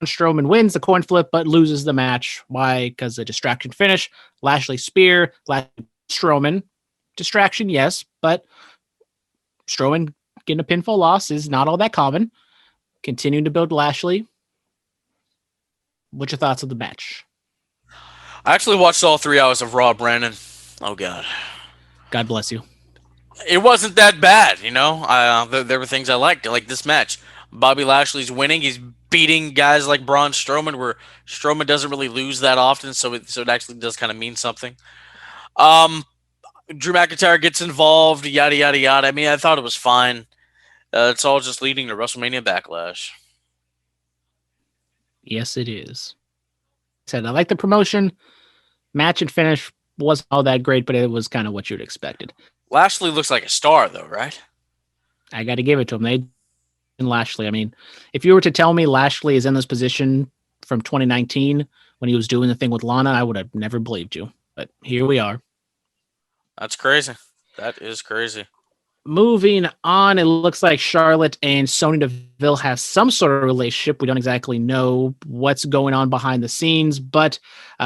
Strowman wins the coin flip, but loses the match. Why? Because the distraction finish. Lashley spear. Strowman. Distraction, yes, but Strowman getting a pinfall loss is not all that common. Continuing to build Lashley. What's your thoughts of the match? I actually watched all 3 hours of Raw, Brandon. Oh, God. God bless you. It wasn't that bad, there were things I liked. I like this match. Bobby Lashley's winning. He's beating guys like Braun Strowman, where Strowman doesn't really lose that often, so it actually does kind of mean something. Drew McIntyre gets involved, yada, yada, yada. I mean, I thought it was fine. It's all just leading to WrestleMania Backlash. Yes, it is. I like the promotion. Match and finish wasn't all that great, but it was kind of what you'd expected. Lashley looks like a star, though, right? I got to give it to him. Lashley. I mean, if you were to tell me Lashley is in this position from 2019 when he was doing the thing with Lana, I would have never believed you. But here we are. That's crazy. That is crazy. Moving on, it looks like Charlotte and Sonya Deville has some sort of relationship. We don't exactly know what's going on behind the scenes, but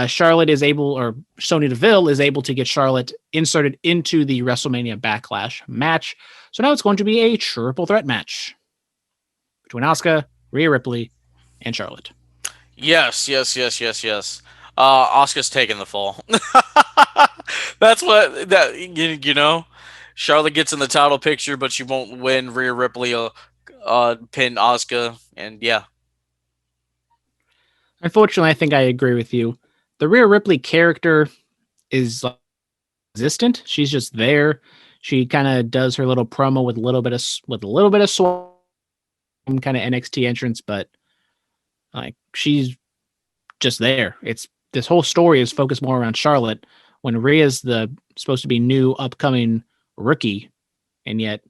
Sonya Deville is able to get Charlotte inserted into the WrestleMania Backlash match. So now it's going to be a triple threat match between Asuka, Rhea Ripley, and Charlotte. Yes. Asuka's taking the fall. That's Charlotte gets in the title picture, but she won't win. Rhea Ripley pin Asuka, and yeah. Unfortunately, I think I agree with you. The Rhea Ripley character is existent. She's just there. She kind of does her little promo with a little bit of swag. Kind of NXT entrance, but like she's just there. It's this whole story is focused more around Charlotte when Rhea's the supposed to be new upcoming rookie, and yet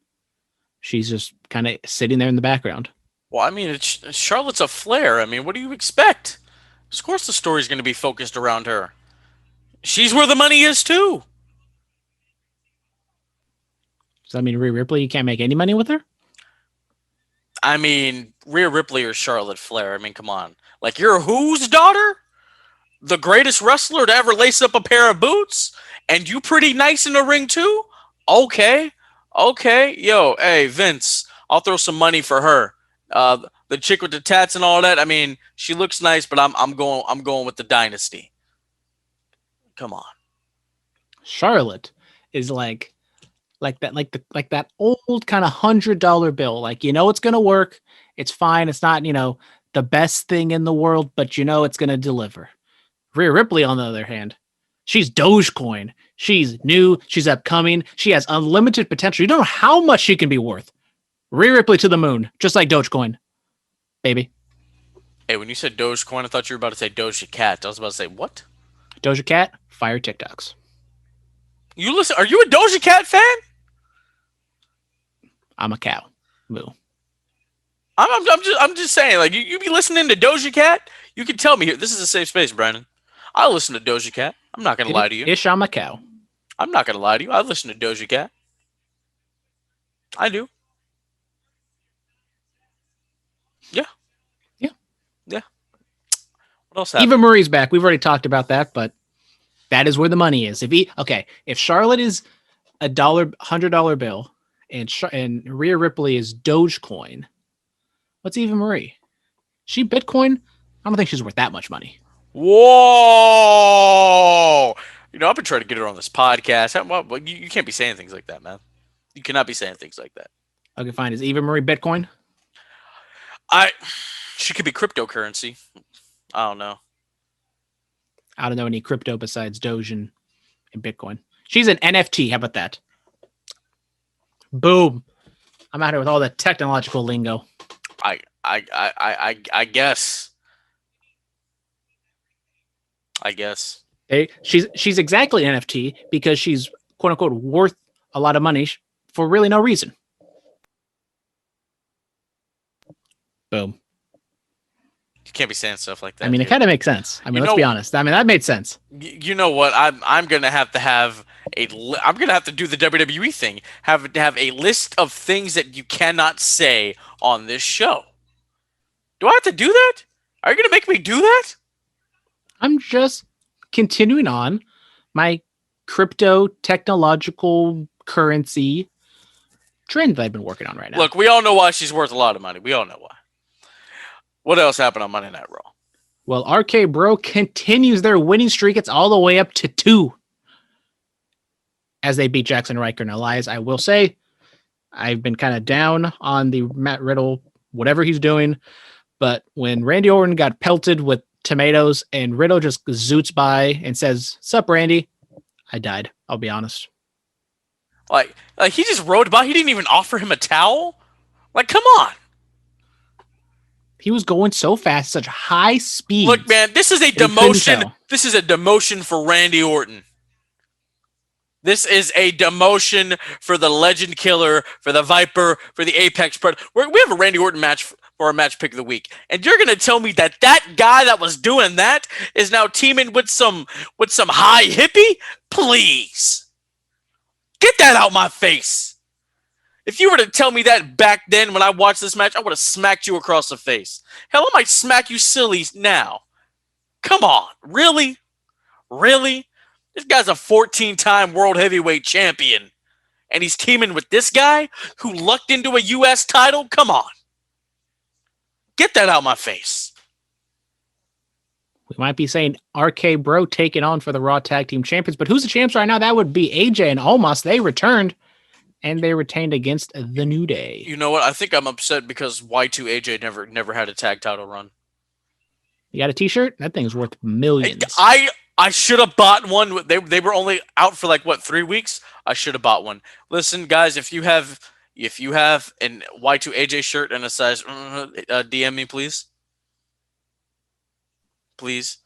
she's just kind of sitting there in the background. Well, I mean, Charlotte's a Flair. I mean, what do you expect? Of course the story's going to be focused around her. She's where the money is too. Does that mean Rhea Ripley, you can't make any money with her? I mean, Rhea Ripley or Charlotte Flair. I mean, come on. Like, you're whose daughter? The greatest wrestler to ever lace up a pair of boots? And you pretty nice in the ring, too? Okay. Yo, hey, Vince, I'll throw some money for her. The chick with the tats and all that, I mean, she looks nice, but I'm going with the dynasty. Come on. Charlotte is like that old kind of $100 bill. Like, it's going to work. It's fine. It's not, the best thing in the world, but it's going to deliver. Rhea Ripley, on the other hand, she's Dogecoin. She's new. She's upcoming. She has unlimited potential. You don't know how much she can be worth. Rhea Ripley to the moon, just like Dogecoin, baby. Hey, when you said Dogecoin, I thought you were about to say Doja Cat. I was about to say, what? Doja Cat, fire TikToks. You listen? Are you a Doja Cat fan? I'm a cow. Moo. I'm just saying, like, you be listening to Doja Cat, you can tell me here. This is a safe space, Brandon. I listen to Doja Cat. I'm not gonna lie to you. Ish, I'm a cow. I'm not gonna lie to you. I listen to Doja Cat. I do. Yeah. Yeah. Yeah. What else happened? Eva Murray's back. We've already talked about that, but that is where the money is. If Charlotte is $100 bill and Rhea Ripley is Dogecoin, what's Eva Murray? She Bitcoin? I don't think she's worth that much money. Whoa! I've been trying to get her on this podcast. You can't be saying things like that, man. You cannot be saying things like that. Okay, fine. Is Eva Murray Bitcoin? She could be cryptocurrency. I don't know. I don't know any crypto besides Doge and Bitcoin. She's an NFT. How about that? Boom. I'm out here with all the technological lingo. I guess. She's exactly an NFT because she's quote unquote worth a lot of money for really no reason. Boom. You can't be saying stuff like that. I mean, it kind of makes sense. I mean, let's be honest. I mean, that made sense. You know what? I'm gonna have to I'm gonna have to do the WWE thing. Have a list of things that you cannot say on this show. Do I have to do that? Are you gonna make me do that? I'm just continuing on my crypto technological currency trend that I've been working on right now. Look, we all know why she's worth a lot of money. We all know why. What else happened on Monday Night Raw? Well, RK Bro continues their winning streak. It's all the way up to 2 as they beat Jackson Ryker and Elias. I will say I've been kind of down on the Matt Riddle, whatever he's doing. But when Randy Orton got pelted with tomatoes and Riddle just zoots by and says, "Sup, Randy?" I died. I'll be honest. Like he just rode by. He didn't even offer him a towel. Like, come on. He was going so fast, such high speed. Look, man, this is a demotion. This is a demotion for Randy Orton. This is a demotion for the Legend Killer, for the Viper, for the Apex Predator. We have a Randy Orton match for our match pick of the week, and you're gonna tell me that guy that was doing that is now teaming with some high hippie? Please, get that out my face. If you were to tell me that back then when I watched this match, I would have smacked you across the face. Hell, I might smack you silly now. Come on, really? Really? This guy's a 14-time World Heavyweight Champion, and he's teaming with this guy who lucked into a U.S. title? Come on. Get that out my face. We might be saying RK Bro taking on for the Raw Tag Team Champions, but who's the champs right now? That would be AJ and Omos. They returned, and they retained against the New Day. You know what? I think I'm upset because Y2AJ never had a tag title run. You got a t-shirt? That thing's worth millions. I should have bought one. They were only out for 3 weeks. I should have bought one. Listen, guys, if you have an Y2AJ shirt and a size, DM me, please. Please.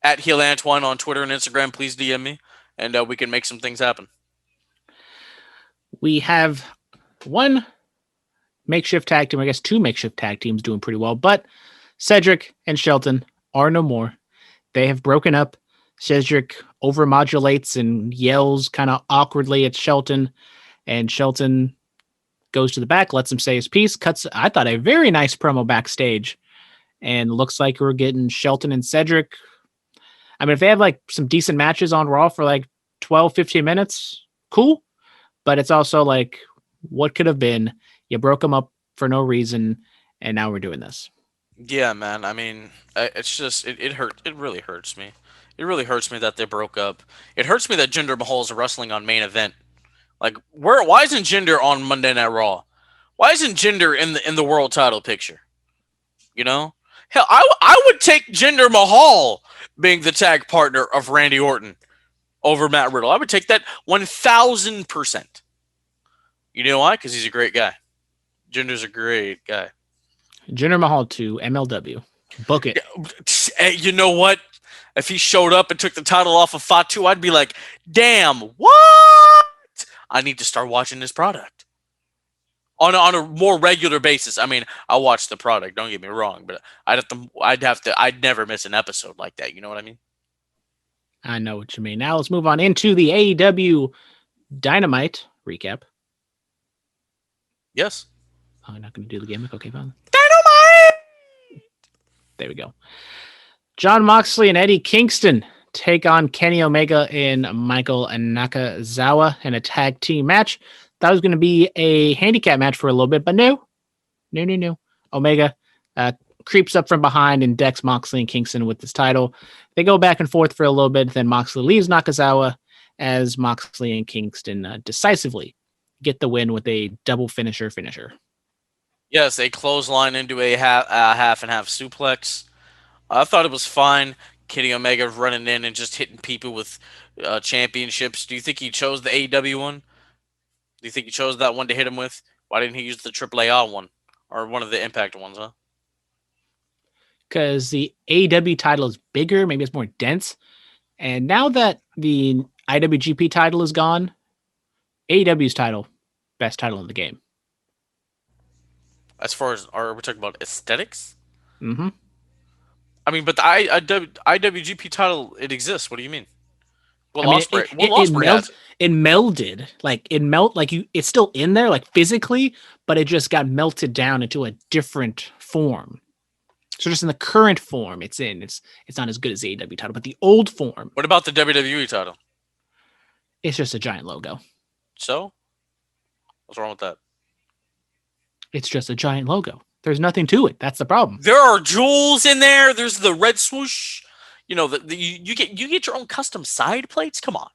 At Heel Antoine on Twitter and Instagram, please DM me, and we can make some things happen. We have one makeshift tag team, I guess 2 makeshift tag teams doing pretty well, but Cedric and Shelton are no more. They have broken up. Cedric overmodulates and yells kind of awkwardly at Shelton, and Shelton goes to the back, lets him say his piece, cuts, I thought, a very nice promo backstage, and looks like we're getting Shelton and Cedric. I mean, if they have some decent matches on Raw for 12, 15 minutes, cool. But it's also what could have been? You broke them up for no reason, and now we're doing this. Yeah, man. I mean, it's just it hurt. It really hurts me. It really hurts me that they broke up. It hurts me that Jinder Mahal is wrestling on main event. Why isn't Jinder on Monday Night Raw? Why isn't Jinder in the world title picture? You know, hell, I would take Jinder Mahal being the tag partner of Randy Orton over Matt Riddle. I would take that 1,000%. You know why? Because he's a great guy. Jinder's a great guy. Jinder Mahal to MLW. Book it. Hey, you know what? If he showed up and took the title off of Fatu, I'd be like, damn, what? I need to start watching this product. On a more regular basis. I mean, I'll watch the product, don't get me wrong, but I'd never miss an episode like that. You know what I mean? I know what you mean. Now let's move on into the AEW Dynamite recap. Yes. Oh, I'm not going to do the gimmick. Okay, fine. Dynamite! There we go. Jon Moxley and Eddie Kingston take on Kenny Omega and Michael Nakazawa in a tag team match. That was going to be a handicap match for a little bit, but no. Omega creeps up from behind and decks Moxley and Kingston with this title. They go back and forth for a little bit. Then Moxley leaves Nakazawa as Moxley and Kingston decisively get the win with a double finisher. Yes, a clothesline into a half and half suplex. I thought it was fine. Kenny Omega running in and just hitting people with championships. Do you think he chose the AEW one? Do you think he chose that one to hit him with? Why didn't he use the AAA one or one of the Impact ones, huh? Because the AEW title is bigger, maybe it's more dense. And now that the IWGP title is gone, AEW's title, best title in the game. As far as, are we talking about aesthetics? Mm-hmm. I mean, but the IWGP title, it exists. What do you mean? Well, it melded, it's still in there, like physically, but it just got melted down into a different form. So just in the current form it's in, it's not as good as the AEW title, but the old form. What about the WWE title? It's just a giant logo. So? What's wrong with that? It's just a giant logo. There's nothing to it. That's the problem. There are jewels in there. There's the red swoosh. You know, you get your own custom side plates. Come on.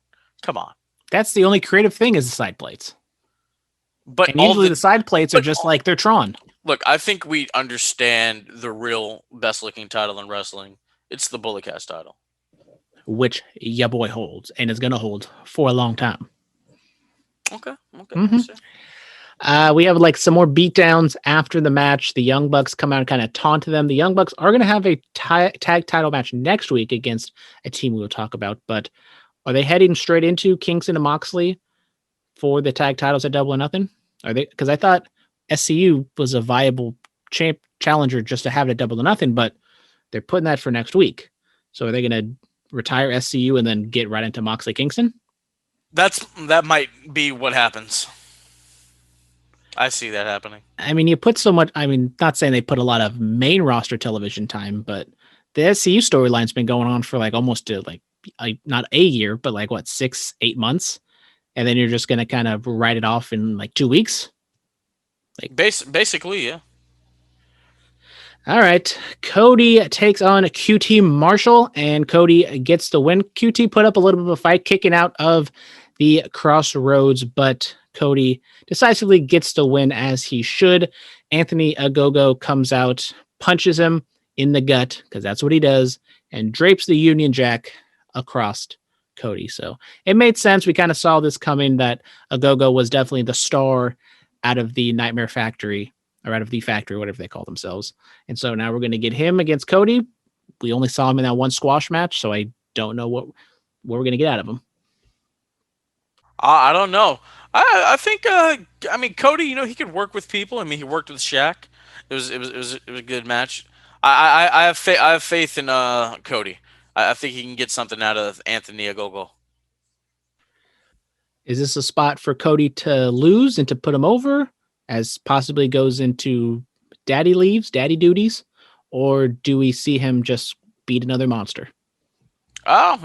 That's the only creative thing is the side plates. But and usually the side plates are just like they're Tron. Look, I think we understand the real best looking title in wrestling. It's the Bullet Cast title, which ya boy holds and is going to hold for a long time. Okay. Mm-hmm. We have like some more beatdowns after the match. The Young Bucks come out and kind of taunt them. The Young Bucks are going to have a tag title match next week against a team we will talk about. But are they heading straight into Kingston and Moxley for the tag titles at Double or Nothing? Are they? Because I thought SCU was a viable challenger just to have it at Double or Nothing, but they're putting that for next week. So are they going to retire SCU and then get right into Moxley Kingston? That might be what happens. I see that happening. I mean, you put so much. I mean, not saying they put a lot of main roster television time, but the SCU storyline's been going on for like almost not a year, but like what, 6-8 months, and then you're just gonna kind of write it off in like 2 weeks. Like basically, yeah. All right, Cody takes on QT Marshall, and Cody gets the win. QT put up a little bit of a fight, kicking out of the Crossroads, but Cody decisively gets the win as he should. Anthony Ogogo comes out, punches him in the gut, because that's what he does, and drapes the Union Jack across Cody. So it made sense. We kind of saw this coming, that Ogogo was definitely the star out of the Nightmare Factory, or out of the Factory, whatever they call themselves. And so now we're going to get him against Cody. We only saw him in that one squash match, so I don't know what we're going to get out of him. I don't know. I think I mean, Cody, you know, he could work with people. I mean, he worked with Shaq. It was a good match. I have faith in Cody. I think he can get something out of Anthony Ogogo. Is this a spot for Cody to lose and to put him over, as possibly goes into daddy duties, or do we see him just beat another monster? Oh,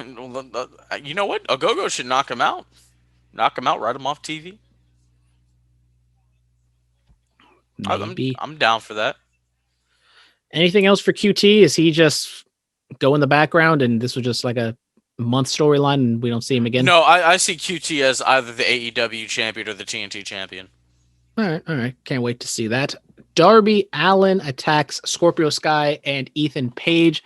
you know what? Ogogo should knock him out. Knock him out, write him off TV. I'm down for that. Anything else for QT? Is he just go in the background and this was just like a month storyline and we don't see him again? No, I see QT as either the AEW champion or the TNT champion. All right. Can't wait to see that. Darby Allin attacks Scorpio Sky and Ethan Page.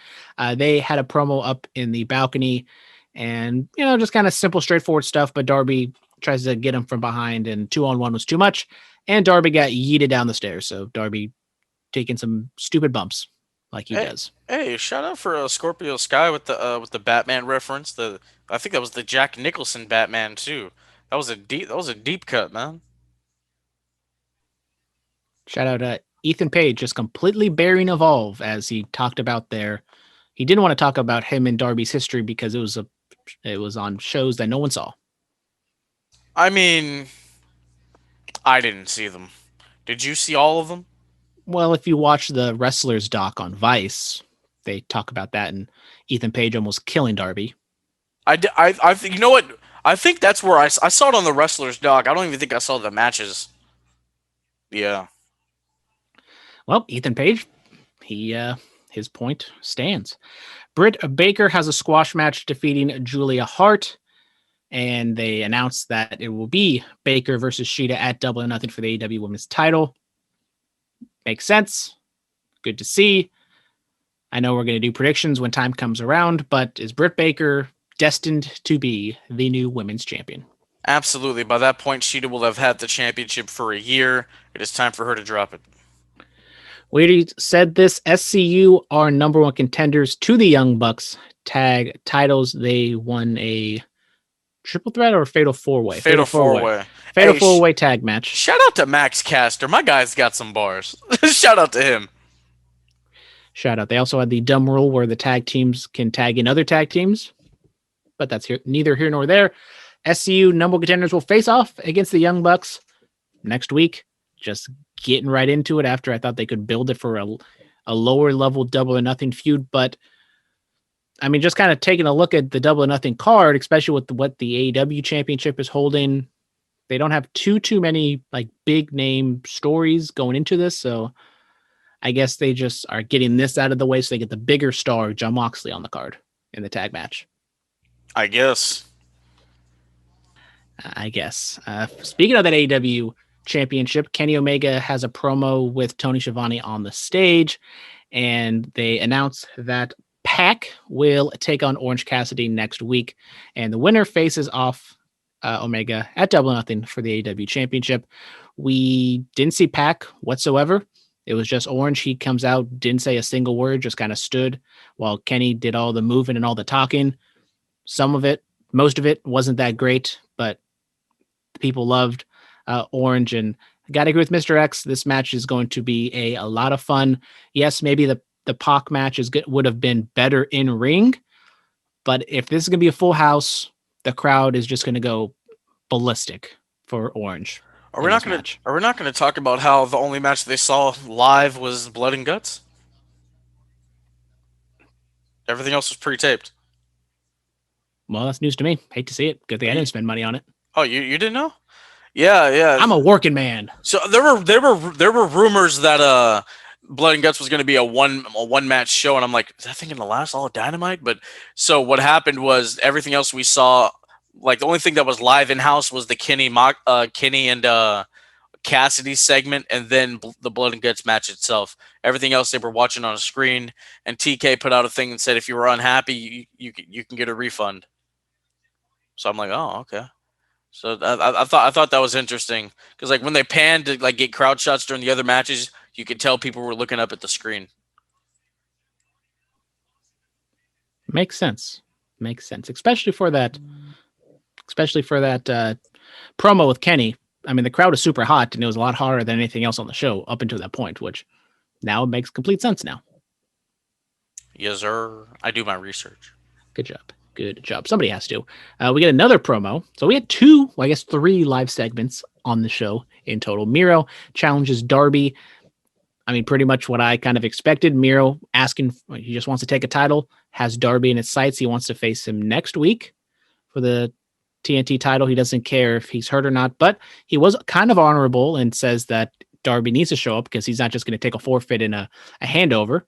They had a promo up in the balcony, And, just kind of simple, straightforward stuff. But Darby tries to get him from behind, and 2-on-1 was too much. And Darby got yeeted down the stairs. So Darby taking some stupid bumps like he does. Hey, shout out for Scorpio Sky with the Batman reference. I think that was the Jack Nicholson Batman too. That was a deep cut, man. Shout out Ethan Page, just completely burying Evolve as he talked about he didn't want to talk about him and Darby's history because it was on shows that no one saw. I mean, I didn't see them. Did you see all of them? Well, if you watch the Wrestlers doc on Vice, they talk about that, and Ethan Page almost killing Darby. I think, you know what? I think that's where I saw it on the Wrestlers doc. I don't even think I saw the matches. Yeah. Well, Ethan Page, his point stands. Britt Baker has a squash match defeating Julia Hart, and they announced that it will be Baker versus Shida at Double or Nothing for the AEW Women's title. Makes sense. Good to see. I know we're going to do predictions when time comes around, but is Britt Baker destined to be the new women's champion? Absolutely. By that point, Shida will have had the championship for a year. It is time for her to drop it. We already said this. SCU are number one contenders to the Young Bucks tag titles. They won a triple threat or a fatal four-way? Fatal four-way. Fatal four-way tag match. Shout out to Max Caster. My guy's got some bars. Shout out to him. Shout out. They also had the dumb rule where the tag teams can tag in other tag teams, but that's neither here nor there. SCU number one contenders will face off against the Young Bucks next week. Just getting right into it after I thought they could build it for a lower level Double or Nothing feud. But I mean, just kind of taking a look at the Double or Nothing card, especially with what the AEW championship is holding, they don't have too many like big name stories going into this. So I guess they just are getting this out of the way so they get the bigger star, Jon Moxley, on the card in the tag match. I guess. Speaking of that AEW championship, Kenny Omega has a promo with Tony Schiavone on the stage, and they announced that Pac will take on Orange Cassidy next week, and the winner faces off Omega at Double or Nothing for the AEW championship. We didn't see Pac whatsoever. It was just Orange. He comes out, didn't say a single word, just kind of stood while Kenny did all the moving and all the talking. Most of it wasn't that great, but people loved Orange, and I got to agree with Mr. X. This match is going to be a lot of fun. Yes, maybe the Pac match would have been better in ring, but if this is going to be a full house, the crowd is just going to go ballistic for Orange. Are we not going to talk about how the only match they saw live was Blood and Guts? Everything else was pre-taped. Well, that's news to me. Hate to see it. Good thing I didn't spend money on it. Oh, you didn't know? Yeah. I'm a working man. So there were rumors that Blood and Guts was going to be a one match show, and I'm like, is that thing going to last all of Dynamite? But so what happened was everything else we saw, like the only thing that was live in house was the Kenny and Cassidy segment, and then the Blood and Guts match itself. Everything else they were watching on a screen, and TK put out a thing and said if you were unhappy, you can get a refund. So I'm like, oh, okay. So I thought that was interesting because like when they panned to like get crowd shots during the other matches, you could tell people were looking up at the screen. Makes sense, especially for that promo with Kenny. I mean, the crowd was super hot, and it was a lot hotter than anything else on the show up until that point, which now makes complete sense now. Yes, sir. I do my research. Good job. Somebody has to. We get another promo. So we had three live segments on the show in total. Miro challenges Darby. I mean, pretty much what I kind of expected. Miro asking, he just wants to take a title, has Darby in his sights. He wants to face him next week for the TNT title. He doesn't care if he's hurt or not, but he was kind of honorable and says that Darby needs to show up because he's not just going to take a forfeit in a handover.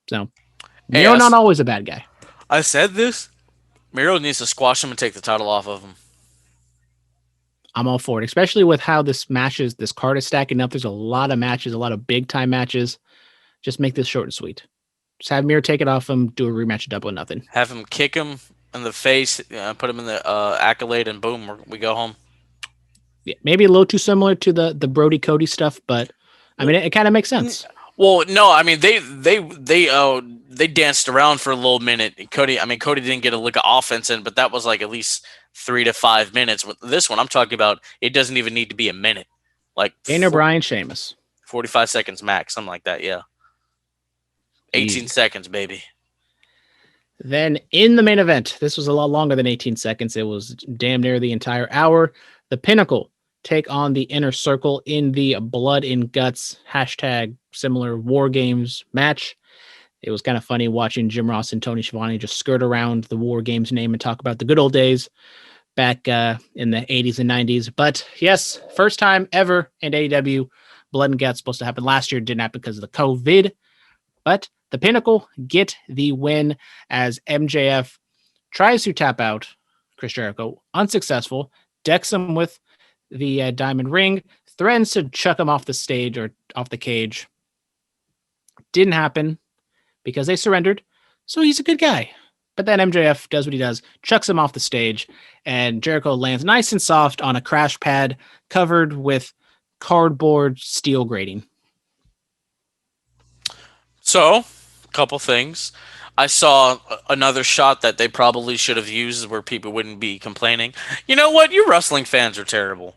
So Miro not always a bad guy. I said this. Miro needs to squash him and take the title off of him. I'm all for it, especially with how this card is stacking up. There's a lot of matches, a lot of big time matches. Just make this short and sweet. Just have Miro take it off him, do a rematch, Double or Nothing. Have him kick him in the face, put him in the accolade, and boom, we go home. Yeah, maybe a little too similar to the Brody Cody stuff, but I mean, it kind of makes sense. Well, no, I mean they danced around for a little minute. Cody didn't get a lick of offense in, but that was like at least 3 to 5 minutes. With this one, I'm talking about, it doesn't even need to be a minute, like Dana Bryan, Sheamus, 45 seconds max, something like that. Yeah, 18 seconds, baby. Then in the main event, this was a lot longer than 18 seconds. It was damn near the entire hour. The Pinnacle take on the Inner Circle in the Blood and Guts # similar War Games match. It was kind of funny watching Jim Ross and Tony Schiavone just skirt around the War Games name and talk about the good old days back in the 80s and 90s. But yes, first time ever in AEW, Blood and Guts supposed to happen last year. Didn't happen because of the COVID. But the Pinnacle get the win as MJF tries to tap out Chris Jericho. Unsuccessful. Decks him with the diamond ring. Threatens to chuck him off the stage or off the cage. Didn't happen because they surrendered. So he's a good guy. But then MJF does what he does, chucks him off the stage, and Jericho lands nice and soft on a crash pad covered with cardboard steel grating. So, a couple things. I saw another shot that they probably should have used where people wouldn't be complaining. You know what? You wrestling fans are terrible.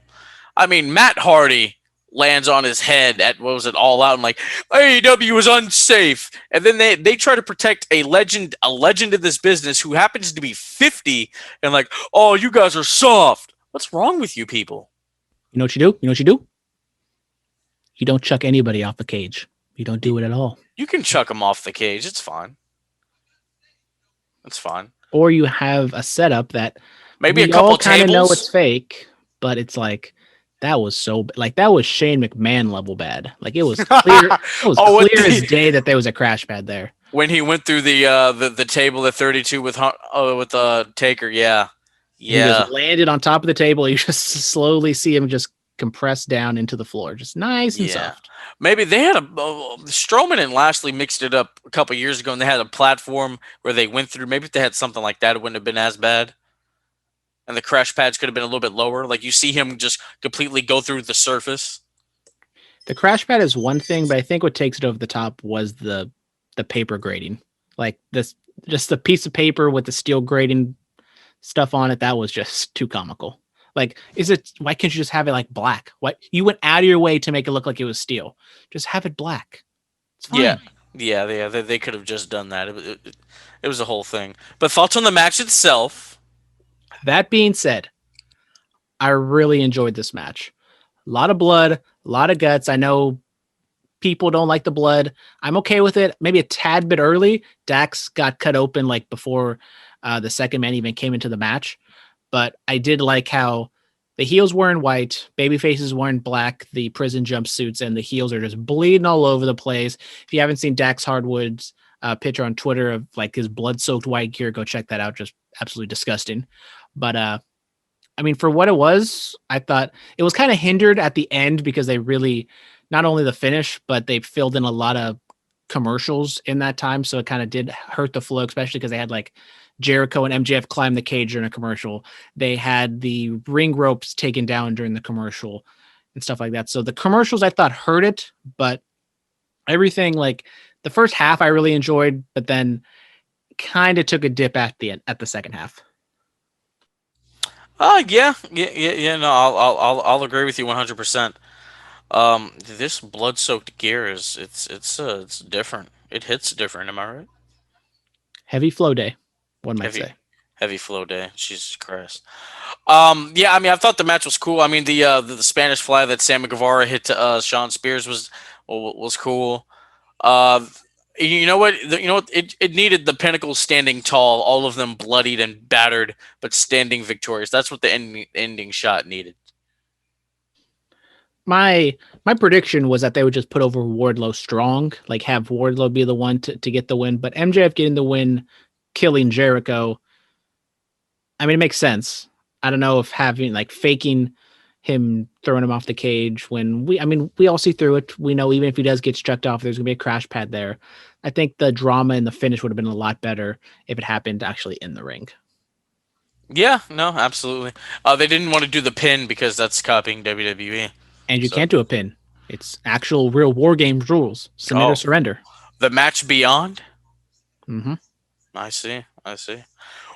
I mean, Matt Hardy lands on his head at, what was it, All Out, and like, AEW is unsafe. And then they try to protect a legend of this business who happens to be 50 and like, oh, you guys are soft. What's wrong with you people? You know what you do? You don't chuck anybody off the cage. You don't do it at all. You can chuck them off the cage. It's fine. It's fine. Or you have a setup that maybe a couple kind of tables. know it's fake, but it's like that was Shane McMahon level bad. Like it was clear. It was clear as day that there was a crash pad there when he went through the table at 32 with Taker. Yeah. He just landed on top of the table. You just slowly see him just compress down into the floor, just nice and soft. Maybe they had Strowman and Lashley mixed it up a couple years ago, and they had a platform where they went through. Maybe if they had something like that, it wouldn't have been as bad. And the crash pads could have been a little bit lower. Like you see him just completely go through the surface. The crash pad is one thing, but I think what takes it over the top was the paper grating. Like this, just the piece of paper with the steel grating stuff on it. That was just too comical. Like, why can't you just have it like black? What, you went out of your way to make it look like it was steel. Just have it black. It's fine. Yeah. They could have just done that. It was a whole thing. But thoughts on the match itself? That being said, I really enjoyed this match. A lot of blood, a lot of guts. I know people don't like the blood. I'm okay with it. Maybe a tad bit early. Dax got cut open like before the second man even came into the match. But I did like how the heels wearing white, baby faces wearing black, the prison jumpsuits, and the heels are just bleeding all over the place. If you haven't seen Dax Hardwood's picture on Twitter of like his blood-soaked white gear, go check that out. Just absolutely disgusting. But I mean, for what it was, I thought it was kind of hindered at the end because they really, not only the finish, but they filled in a lot of commercials in that time. So it kind of did hurt the flow, especially because they had like Jericho and MJF climb the cage during a commercial. They had the ring ropes taken down during the commercial and stuff like that. So the commercials I thought hurt it, but everything like the first half I really enjoyed, but then kind of took a dip at the end, at the second half. Yeah. No, I'll agree with you 100%. This blood-soaked gear it's different. It hits different. Am I right? Heavy flow day, one might say. Heavy flow day. Jesus Christ. Yeah. I mean, I thought the match was cool. I mean, the Spanish Fly that Sammy Guevara hit to Sean Spears was cool. You know what? It needed the Pinnacle standing tall, all of them bloodied and battered, but standing victorious. That's what the ending shot needed. My prediction was that they would just put over Wardlow strong, like have Wardlow be the one to get the win. But MJF getting the win, killing Jericho, I mean, it makes sense. I don't know if having like faking him throwing him off the cage when we all see through it. We know even if he does get struck off, there's gonna be a crash pad there. I think the drama and the finish would have been a lot better if it happened actually in the ring. Yeah, no, absolutely. They didn't want to do the pin because that's copying WWE. And you So, can't do a pin. It's actual real War Games rules. Submit or oh, surrender. the match beyond. Mm-hmm. I see. I see.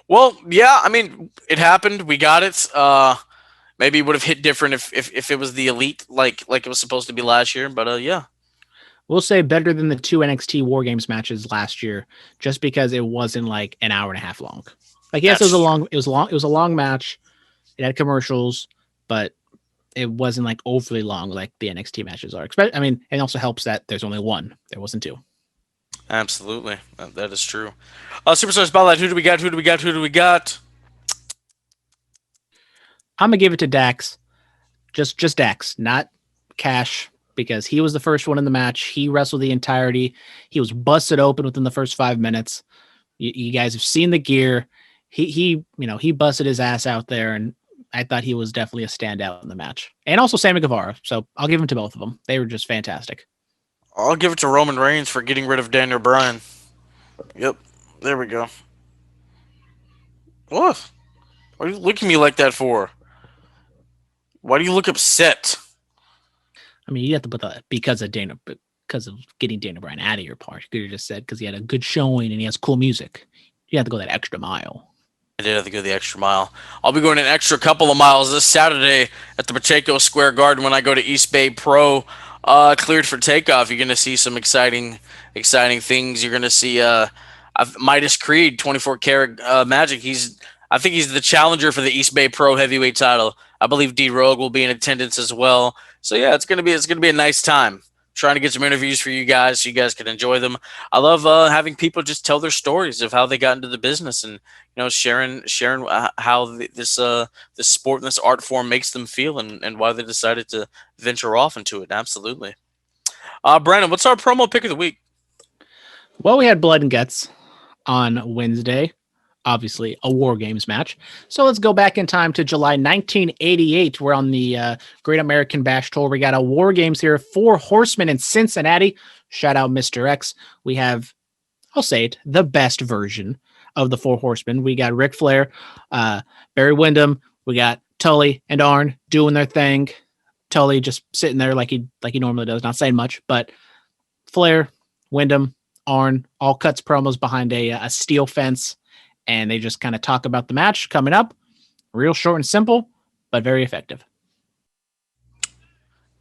Well, yeah. I mean, it happened. We got it. Maybe it would have hit different if it was the elite, like it was supposed to be last year. But yeah. We'll say better than the 2 NXT War Games matches last year, just because it wasn't like an hour and a half long. Like, yes, That's it was a long match. It had commercials, but it wasn't like overly long like the NXT matches are. I mean, it also helps that there's only one. There wasn't two. absolutely. That is true. Superstar Spotlight. Who do we got? Who do we got? Who do we got? I'm gonna give it to Dax. Just Dax, not Cash, because he was the first one in the match. He wrestled the entirety. He was busted open within the first 5 minutes. You guys have seen the gear. He busted his ass out there, and I thought he was definitely a standout in the match. And also Sammy Guevara. So I'll give him to both of them. They were just fantastic. I'll give it to Roman Reigns for getting rid of Daniel Bryan. Yep. There we go. What? Why are you looking at me like that for? Why do you look upset? I mean, you have to put that because of getting Daniel Bryan out of your part. You could have just said because he had a good showing and he has cool music. You have to go that extra mile. I did have to go the extra mile. I'll be going an extra couple of miles this Saturday at the Pacheco Square Garden when I go to East Bay Pro. Cleared for takeoff. You're going to see some exciting things. You're going to see Midas Creed, 24 karat Magic. I think he's the challenger for the East Bay Pro heavyweight title. I believe D Rogue will be in attendance as well. So yeah, it's gonna be a nice time. Trying to get some interviews for you guys so you guys can enjoy them. I love having people just tell their stories of how they got into the business and sharing how this sport and this art form makes them feel and why they decided to venture off into it. Absolutely. Brandon, what's our promo pick of the week? Well, we had Blood and Guts on Wednesday. Obviously, a War Games match. So let's go back in time to July 1988. We're on the Great American Bash Tour. We got a War Games here. 4 Horsemen in Cincinnati. Shout out Mr. X. We have, I'll say it, the best version of the 4 Horsemen. We got Ric Flair, Barry Windham. We got Tully and Arn doing their thing. Tully just sitting there like he normally does, not saying much. But Flair, Windham, Arn all cuts promos behind a steel fence. And they just kind of talk about the match coming up. Real short and simple, but very effective.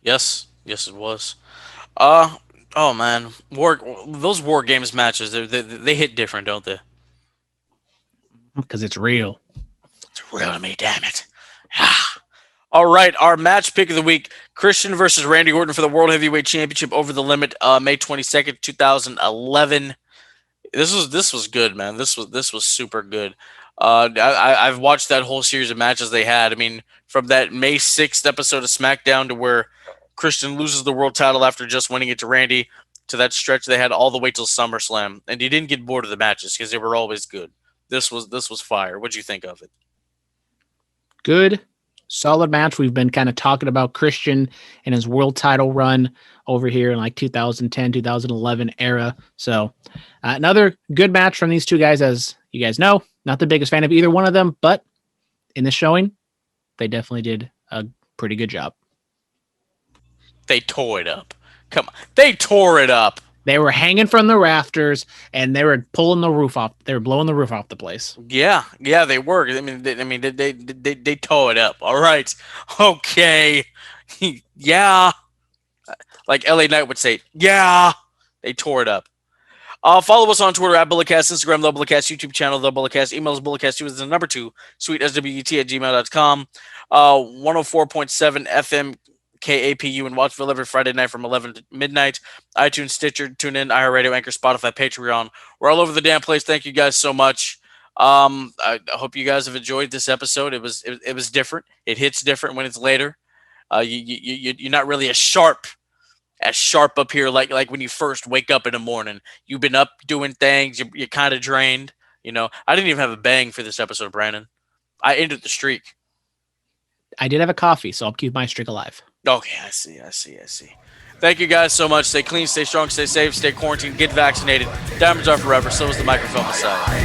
Yes, it was. Oh man, those War Games matches they hit different, don't they? Because it's real. It's real to me, damn it. All right, our match pick of the week: Christian versus Randy Orton for the World Heavyweight Championship over the limit, May 22nd, 2011. This was good, man. This was super good. I've watched that whole series of matches they had. I mean, from that May 6th episode of SmackDown to where Christian loses the world title after just winning it to Randy, to that stretch they had all the way till SummerSlam, and you didn't get bored of the matches because they were always good. This was fire. What'd you think of it? Good, solid match. We've been kind of talking about Christian and his world title run over here in like 2010, 2011 era. So another good match from these two guys. As you guys know, not the biggest fan of either one of them, but in this showing, they definitely did a pretty good job. They tore it up. Come on. They tore it up. They were hanging from the rafters and they were pulling the roof off. They were blowing the roof off the place. Yeah, they were. I mean, they tore it up. All right. Okay. Yeah. Like LA Knight would say, yeah, they tore it up. Follow us on Twitter at Bulletcast, Instagram, The Bulletcast, YouTube channel, The Bulletcast, email us bulletcast2 is the number 2, sweetswet@gmail.com, 104.7 FM KAPU in Wattsville every Friday night from 11 to midnight, iTunes, Stitcher, TuneIn, iHeartRadio, Anchor, Spotify, Patreon. We're all over the damn place. Thank you guys so much. I hope you guys have enjoyed this episode. It was different. It hits different when it's later. You're not really as sharp up here like when you first wake up in the morning. You've been up doing things. You're kind of drained. I didn't even have a bang for this episode, Brandon. I ended the streak. I did have a coffee, so I'll keep my streak alive. Okay, I see. Thank you guys so much. Stay clean, stay strong, stay safe, stay quarantined, get vaccinated. Diamonds are forever. So is the microphone beside.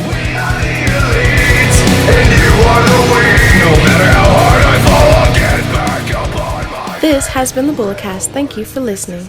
We are the elite, and you are the weak. No matter how hard I fall, I'll get back up on my This has been the Bulletcast. Thank you for listening.